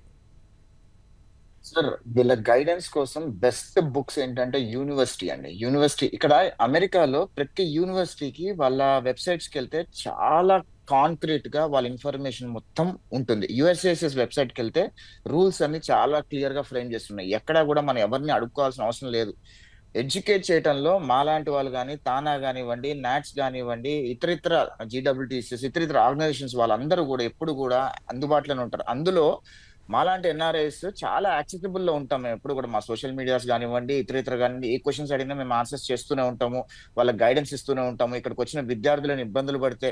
సార్ వీళ్ళ గైడెన్స్ కోసం బెస్ట్ బుక్స్ ఏంటంటే యూనివర్సిటీ ఇక్కడ అమెరికాలో ప్రతి యూనివర్సిటీకి వాళ్ళ వెబ్సైట్స్కి వెళ్తే చాలా కాంక్రీట్ గా వాళ్ళ ఇన్ఫర్మేషన్ మొత్తం ఉంటుంది. USCIS వెబ్సైట్కి వెళ్తే రూల్స్ అన్ని చాలా క్లియర్ గా ఫ్రేమ్ చేస్తున్నాయి. ఎక్కడా కూడా మనం ఎవరిని అడుక్కోవాల్సిన అవసరం లేదు. ఎడ్యుకేట్ చేయడంలో మాలాంటి వాళ్ళు కానీ తానా కానివ్వండి, నాట్స్ కానివ్వండి, ఇతరితర GWTCs ఇతరితర ఆర్గనైజేషన్స్ వాళ్ళందరూ కూడా ఎప్పుడు కూడా అందుబాటులోనే ఉంటారు. అందులో మాలాంటి NRIs చాలా యాక్సెసిబుల్ లో ఉంటాం. మేము ఎప్పుడు కూడా మా సోషల్ మీడియాస్ కానివ్వండి, ఇతర కానివ్వండి, ఏ క్వశ్చన్స్ అడిగినా మేము ఆన్సర్స్ చేస్తూనే ఉంటాము, వాళ్ళకి గైడెన్స్ ఇస్తూనే ఉంటాము. ఇక్కడికి వచ్చిన విద్యార్థులను ఇబ్బందులు పడితే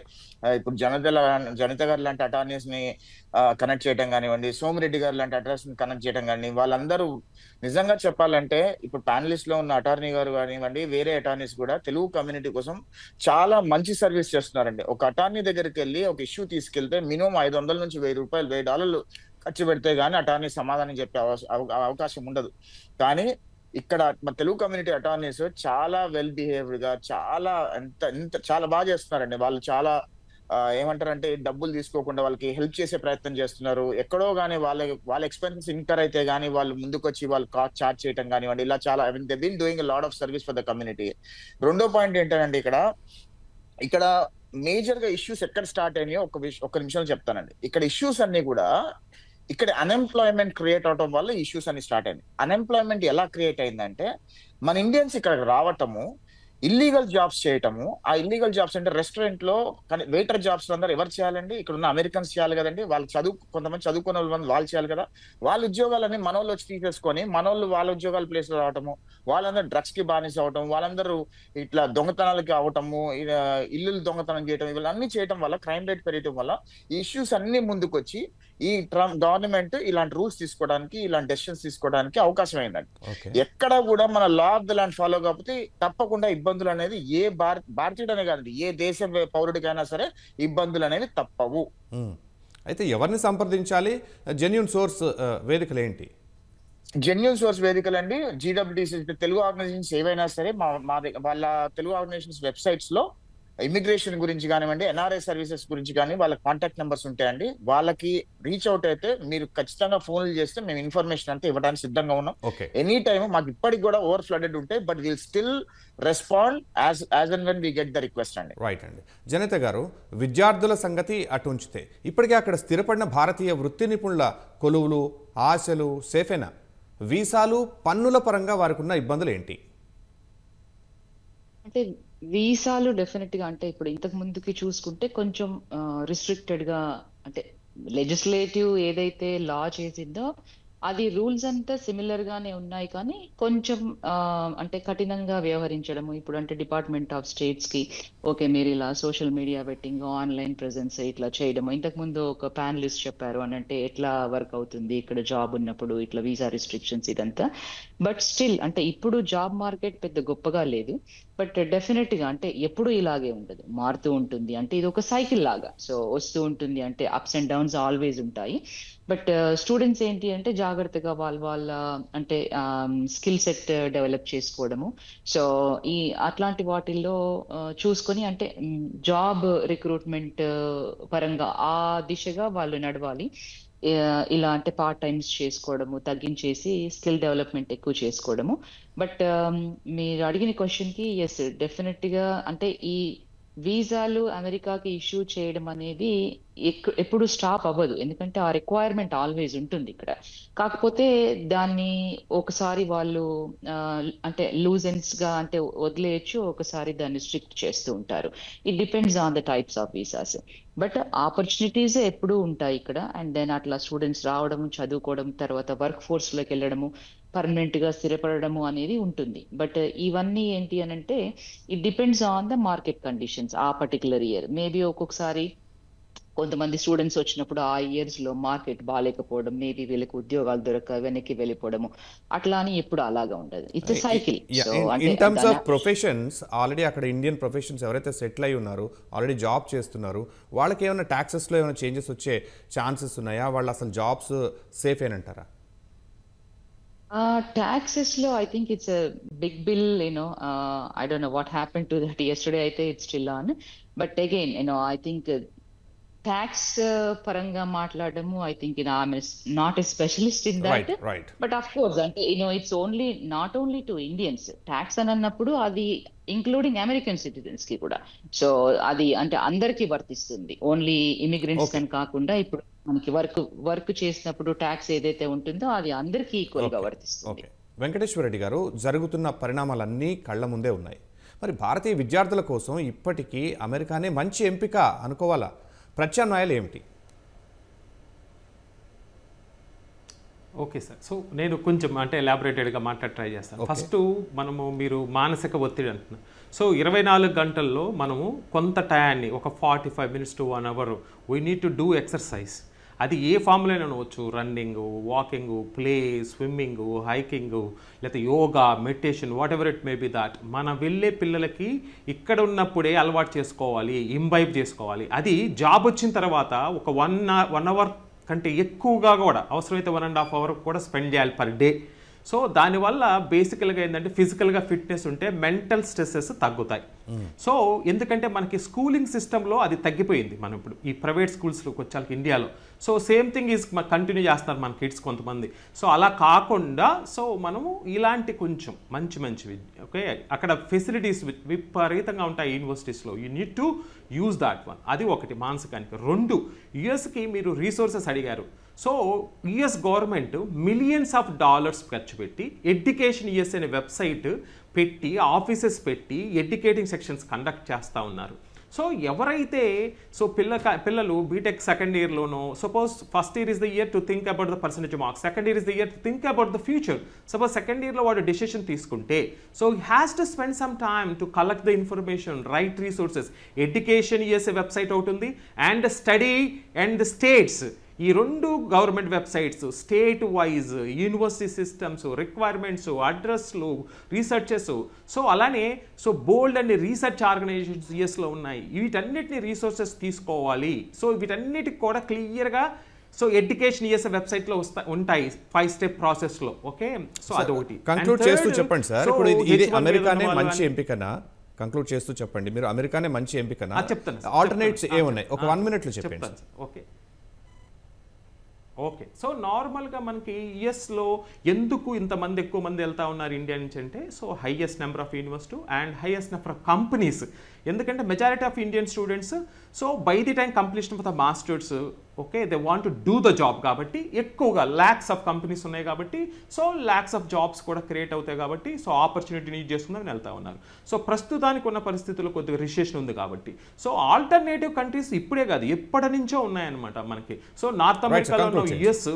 ఇప్పుడు జనిత గారు లాంటి అటార్నీస్ ని కనెక్ట్ చేయడం కానివ్వండి, సోమిరెడ్డి గారు లాంటి అటార్నీస్ ని కనెక్ట్ చేయడం కానీ, వాళ్ళందరూ నిజంగా చెప్పాలంటే ఇప్పుడు ప్యానలిస్ట్ లో ఉన్న అటార్నీ గారు కానివ్వండి, వేరే అటార్నీస్ కూడా తెలుగు కమ్యూనిటీ కోసం చాలా మంచి సర్వీస్ చేస్తున్నారండి. ఒక అటార్నీ దగ్గరికి వెళ్ళి ఒక ఇష్యూ తీసుకెళ్తే మినిమం $500 నుంచి $1000 $1000 ఖర్చు పెడితే గానీ అటార్నీ సమాధానం చెప్పే అవకాశం ఉండదు. కానీ ఇక్కడ మన తెలుగు కమ్యూనిటీ అటార్నీస్ చాలా వెల్ బిహేవ్డ్ గా చాలా బాగా చేస్తున్నారండి. వాళ్ళు చాలా ఏమంటారంటే డబ్బులు తీసుకోకుండా వాళ్ళకి హెల్ప్ చేసే ప్రయత్నం చేస్తున్నారు. ఎక్కడో గానీ వాళ్ళ ఎక్స్పెన్సెస్ ఇన్కర్ అయితే గానీ వాళ్ళు ముందుకొచ్చి వాళ్ళు కాస్ట్ చార్జ్ చేయడం కానివ్వండి, ఇలా చాలా they been doing a lot of service for the community. రెండో పాయింట్ ఏంటంటే ఇక్కడ మేజర్ గా ఇష్యూస్ ఎక్కడ స్టార్ట్ అయినాయో ఒక నిమిషంలో చెప్తానండి. ఇక్కడ ఇష్యూస్ అన్ని కూడా ఇక్కడ అన్ఎంప్లాయ్మెంట్ క్రియేట్ అవడం వల్ల ఇష్యూస్ అన్ని స్టార్ట్ అయింది. అన్ఎంప్లాయ్మెంట్ ఎలా క్రియేట్ అయిందంటే మన ఇండియన్స్ ఇక్కడికి రావటము, ఇల్లీగల్ జాబ్స్ చేయటము. ఆ ఇల్లీగల్ జాబ్స్ అంటే రెస్టారెంట్ లో వెయిటర్ జాబ్స్ అందరూ ఎవరు చేయాలండి? ఇక్కడ ఉన్న అమెరికన్స్ చేయాలి కదండి. కొంతమంది చదువుకున్న వాళ్ళు చేయాలి కదా. వాళ్ళ ఉద్యోగాలన్నీ మనోళ్ళు వచ్చి తీసేసుకొని మనోళ్ళు వాళ్ళ ఉద్యోగాల ప్లేస్ లో రావటము, వాళ్ళందరూ డ్రగ్స్ కి బానిస అవటం, వాళ్ళందరూ ఇట్లా దొంగతనాలకి అవటము, ఇల్లు దొంగతనం చేయటం, ఇవన్నీ చేయటం వల్ల క్రైమ్ రేట్ పెరగటం వల్ల ఈ ఇష్యూస్ అన్ని ముందుకొచ్చి ఈ గవర్నమెంట్ ఇలాంటి రూల్స్ తీసుకోవడానికి, ఇలాంటి డెసిషన్స్ తీసుకోవడానికి అవకాశం అయిందండి. ఎక్కడ కూడా మన law of the land follow కాకపోతే తప్పకుండా ఇబ్బందులు అనేది ఏ భారతీయుడనే కాదండి, ఏ దేశ పౌరుడికైనా సరే ఇబ్బందులు అనేవి తప్పవు. అయితే ఎవరిని సంప్రదించాలి? జెన్యూన్ సోర్స్ వేదికలు ఏంటి? జెన్యూన్ సోర్స్ వేదికలు అండి GWTC తెలుగు ఆర్గనైజేషన్స్ ఏవైనా సరే వాళ్ళ తెలుగు ఆర్గనైజేషన్స్ వెబ్సైట్స్ లో ఇమిగ్రేషన్ గురించి కానివ్వండి, ఎన్ఆర్ఐ సర్వీసెస్ గురించి కానీ వాళ్ళ కాంటాక్ట్ నెంబర్స్ ఉంటాయండి. వాళ్ళకి రీచ్ అవుట్ అయితే మీరు ఖచ్చితంగా ఫోన్లు చేస్తే మేము ఇన్ఫర్మేషన్ అంతా ఇవ్వడానికి సిద్ధంగా ఉన్నాం. ఓకే. ఎనీ టైమ్ మాకు ఇప్పటికి కూడా ఓవర్ ఫ్లడెడ్ ఉంటాయి, but will still respond as and when we get the request అండి. రైట్ అండి. జనిత గారు, విద్యార్థుల సంగతి అటు ఉంచితే ఇప్పటికే అక్కడ స్థిరపడిన భారతీయ వృత్తి నిపుణుల కొలువులు, ఆశలు సేఫేనా? వీసాలు, పన్నుల పరంగా వారికి ఉన్న ఇబ్బందులు ఏంటి? అంటే వీసాలు డెఫినెట్ గా అంటే ఇప్పుడు ఇంతకు ముందుకి చూసుకుంటే కొంచెం రిస్ట్రిక్టెడ్ గా అంటే లెజిస్లేటివ్ ఏదైతే లా చేసిందో అది రూల్స్ అంతా సిమిలర్ గానే ఉన్నాయి, కానీ కొంచెం అంటే కఠినంగా వ్యవహరించడము. ఇప్పుడు అంటే డిపార్ట్మెంట్ ఆఫ్ స్టేట్స్ కి ఓకే మీరు ఇలా social media betting, online presence ఇట్లా చేయడము. ఇంతకు ముందు ఒక ప్యానలిస్ట్ చెప్పారు అని అంటే ఎట్లా వర్క్ అవుతుంది ఇక్కడ జాబ్ ఉన్నప్పుడు ఇట్లా వీసా రిస్ట్రిక్షన్స్ ఇదంతా. బట్ స్టిల్ అంటే ఇప్పుడు జాబ్ మార్కెట్ పెద్ద గొప్పగా లేదు, బట్ డెఫినెట్ గా అంటే ఎప్పుడు ఇలాగే ఉండదు, మారుతూ ఉంటుంది. అంటే ఇది ఒక సైకిల్ లాగా, సో వస్తూ ఉంటుంది. అంటే అప్స్ అండ్ డౌన్స్ ఆల్వేస్ ఉంటాయి. బట్ స్టూడెంట్స్ ఏంటి అంటే జాగ్రత్తగా వాళ్ళ అంటే స్కిల్ సెట్ డెవలప్ చేసుకోవడము. సో ఈ అట్లాంటి వాటిల్లో చూసుకొని అంటే జాబ్ రిక్రూట్మెంట్ పరంగా ఆ దిశగా వాళ్ళు నడవాలి. ఇలా అంటే పార్ట్ టైమ్స్ చేసుకోవడము తగ్గించేసి స్కిల్ డెవలప్మెంట్ ఎక్కువ చేసుకోవడము. బట్ మీరు అడిగిన క్వశ్చన్ కి ఎస్ డెఫినెట్ గా అంటే ఈ వీసాలు అమెరికాకి ఇష్యూ చేయడం అనేది ఎప్పుడు స్టాప్ అవ్వదు, ఎందుకంటే ఆ రిక్వైర్మెంట్ ఆల్వేస్ ఉంటుంది ఇక్కడ. కాకపోతే దాన్ని ఒకసారి వాళ్ళు అంటే లూజెన్స్ గా అంటే వదిలేయచ్చు, ఒకసారి దాన్ని స్ట్రిక్ట్ చేస్తూ ఉంటారు. It depends on the types of visas. But opportunities ఎప్పుడూ ఉంటాయి ఇక్కడ. అండ్ దెన్ అట్లా స్టూడెంట్స్ రావడం, చదువుకోవడం, తర్వాత వర్క్ ఫోర్స్ లోకి వెళ్ళడము, పర్మనెంట్ గా స్థిరపడము అనేది ఉంటుంది. బట్ ఇవన్నీ ఏంటి అని అంటే it depends on the market conditions ఆ పర్టికులర్ ఇయర్. మేబీ ఒక్కొక్కసారి కొంతమంది స్టూడెంట్స్ వచ్చినప్పుడు ఆ ఇయర్స్ లో మార్కెట్ బాగాలేకపోవడం, మేబీ వీళ్ళకి ఉద్యోగాలు దొరక వెనక్కి వెళ్ళిపోవడము, అట్లా అని ఎప్పుడు అలాగా ఉండదు. It's cycle. In terms of professions, already అక్కడ ఇండియన్ ప్రొఫెషన్స్ ఎవరైతే సెటిల్ అయి ఉన్నారో, ఆల్రెడీ జాబ్ చేస్తున్నారు, వాళ్ళకి ఏమైనా ట్యాక్సెస్లో ఏమైనా చేంజెస్ వచ్చే ఛాన్సెస్ ఉన్నాయా? వాళ్ళు అసలు జాబ్స్ సేఫ్ ఏనంటారా? Taxes law, I think it's a big bill, I don't know what happened to that yesterday. I think it's still on. But again, I think tax paranga maatladadamu, I think, I'm not a specialist in that. Right. But of course, it's only not only to Indians. Tax annappudu adi including American citizens కి కూడా. సో అది అంటే అందరికీ వర్తిస్తుంది, ఓన్లీ ఇమిగ్రెంట్స్ అని కాకుండా. ఇప్పుడు మనకి వర్క్ చేసినప్పుడు ట్యాక్స్ ఏదైతే ఉంటుందో అది అందరికీ ఈక్వల్ గా వర్తిస్తుంది. వెంకటేశ్వర రెడ్డి గారు, జరుగుతున్న పరిణామాలన్నీ కళ్ళ ముందే ఉన్నాయి. మరి భారతీయ విద్యార్థుల కోసం ఇప్పటికీ అమెరికానే మంచి ఎంపిక అనుకోవాలా? ప్రత్యామ్నాయాలు ఏమిటి? ఓకే సార్, సో నేను కొంచెం అంటే ఎలాబొరేటెడ్గా ట్రై చేస్తాను. ఫస్ట్ మీరు మానసిక ఒత్తిడి అంటున్నాం. సో 24 గంటల్లో మనము కొంత టయాన్ని, ఒక 45 minutes to 1 hour we need to do exercise. అది ఏ ఫామ్లో అనవచ్చు, running, walking, play, swimming, hiking, లేకపోతే yoga, meditation, whatever it may be that. మన వెళ్ళే పిల్లలకి ఇక్కడ ఉన్నప్పుడే అలవాటు చేసుకోవాలి, ఇంబైబ్ చేసుకోవాలి. అది జాబ్ వచ్చిన తర్వాత ఒక 1 hour కంటే ఎక్కువగా కూడా అవసరమైతే 1.5 hour కూడా స్పెండ్ చేయాలి పర్ డే. సో దానివల్ల బేసికల్గా ఏంటంటే ఫిజికల్గా ఫిట్నెస్ ఉంటే మెంటల్ స్ట్రెస్సెస్ తగ్గుతాయి. సో ఎందుకంటే మనకి స్కూలింగ్ సిస్టంలో అది తగ్గిపోయింది. మనం ఇప్పుడు ఈ ప్రైవేట్ స్కూల్స్లోకి వచ్చాక ఇండియాలో so same thing is continue చేస్తున్నారు మన కిడ్స్ కొంతమంది. సో అలా కాకుండా సో మనము ఇలాంటి కొంచెం మంచివి ఓకే అక్కడ ఫెసిలిటీస్ విపరీతంగా ఉంటాయి యూనివర్సిటీస్లో. You need to use that one. అది ఒకటి మానసికానికి. 2 యుఎస్కి మీరు రీసోర్సెస్ అడిగారు. So US government millions of dollars ఖర్చు పెట్టి ఎడ్యుకేషన్ యుఎస్ అనే వెబ్సైట్ పెట్టి, ఆఫీసెస్ పెట్టి ఎడ్యుకేటింగ్ సెక్షన్స్ కండక్ట్ చేస్తూ ఉన్నారు. సో ఎవరైతే సో పిల్లలు బీటెక్ సెకండ్ ఇయర్లోనో, suppose first year is the year to think about the percentage marks, second year is the year to think about the future. Suppose second ఇయర్లో వాడు డెసిషన్ తీసుకుంటే so he has to spend some time to collect the information, right resources. Education USA website అవుతుంది and study and the states, ఈ 2 government websites, state wise university systems, requirements, అడ్రస్లు, రీసెర్చెస్, సో అలానే so bold and research organizations యుఎస్లో ఉన్నాయి. వీటన్నిటిని రీసోర్సెస్ తీసుకోవాలి. సో వీటన్నిటికి కూడా క్లియర్గా సో ఎడ్యుకేషన్ యుఎస్ వెబ్సైట్లో ఉంటాయి 5 step ప్రాసెస్లో. ఓకే, సో అదొకటి. కంక్లూడ్ చేస్తూ చెప్పండి సార్, ఇప్పుడు ఇది అమెరికానే మంచి ఎంపికనా? కంక్లూడ్ చేస్తూ చెప్పండి. మీరు అమెరికానే మంచి ఎంపికనా? చెప్తాను సార్, ఆల్టర్నేట్స్ చెప్తాను. ఏమున్నాయి? ఒక 1 minute లో చెప్పండి. చెప్తాను సార్. ఓకే సో నార్మల్గా మనకి యుఎస్లో ఎందుకు ఇంతమంది ఎక్కువ మంది వెళ్తా ఉన్నారు ఇండియా నుంచి అంటే, so highest number of university and highest number of companies. ఎందుకంటే majority of Indian students so by the time completion of the masters okay they want to do the job కాబట్టి ఎక్కువగా ల్యాక్స్ ఆఫ్ కంపెనీస్ ఉన్నాయి కాబట్టి సో ల్యాక్స్ ఆఫ్ జాబ్స్ కూడా క్రియేట్ అవుతాయి కాబట్టి సో ఆపర్చునిటీని యూజ్ చేసుకుందని వెళ్తా ఉన్నారు. సో ప్రస్తుతానికి ఉన్న పరిస్థితుల్లో కొద్దిగా రిసెషన్ ఉంది కాబట్టి సో ఆల్టర్నేటివ్ కంట్రీస్ ఇప్పుడే కాదు ఎప్పటి నుంచో ఉన్నాయన్నమాట మనకి. సో నార్త్ అమెరికాలో ఉన్న US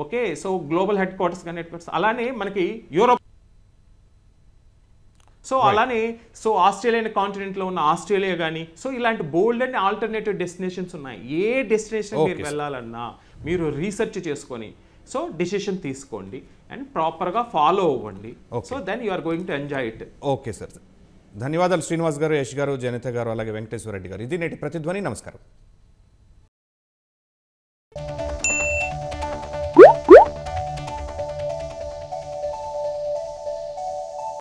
okay so global head quarters కానీ హెడ్ క్వార్టర్స్ అలానే మనకి యూరోప్ సో అలానే సో ఆస్ట్రేలియన్ కాంటినెంట్లో ఉన్న ఆస్ట్రేలియా కానీ సో ఇలాంటి బోల్డ్ అండ్ ఆల్టర్నేటివ్ డెస్టినేషన్స్ ఉన్నాయి. ఏ డెస్టినేషన్ మీరు వెళ్ళాలన్నా మీరు రీసెర్చ్ చేసుకొని సో డిసిషన్ తీసుకోండి అండ్ ప్రాపర్గా ఫాలో అవ్వండి. So then you are going to enjoy it. Okay sir, ధన్యవాదాలు శ్రీనివాస్ గారు, యష్ గారు, జనిత గారు, అలాగే వెంకటేశ్వర రెడ్డి గారు. ఇది నేటి ప్రతిధ్వని. నమస్కారం.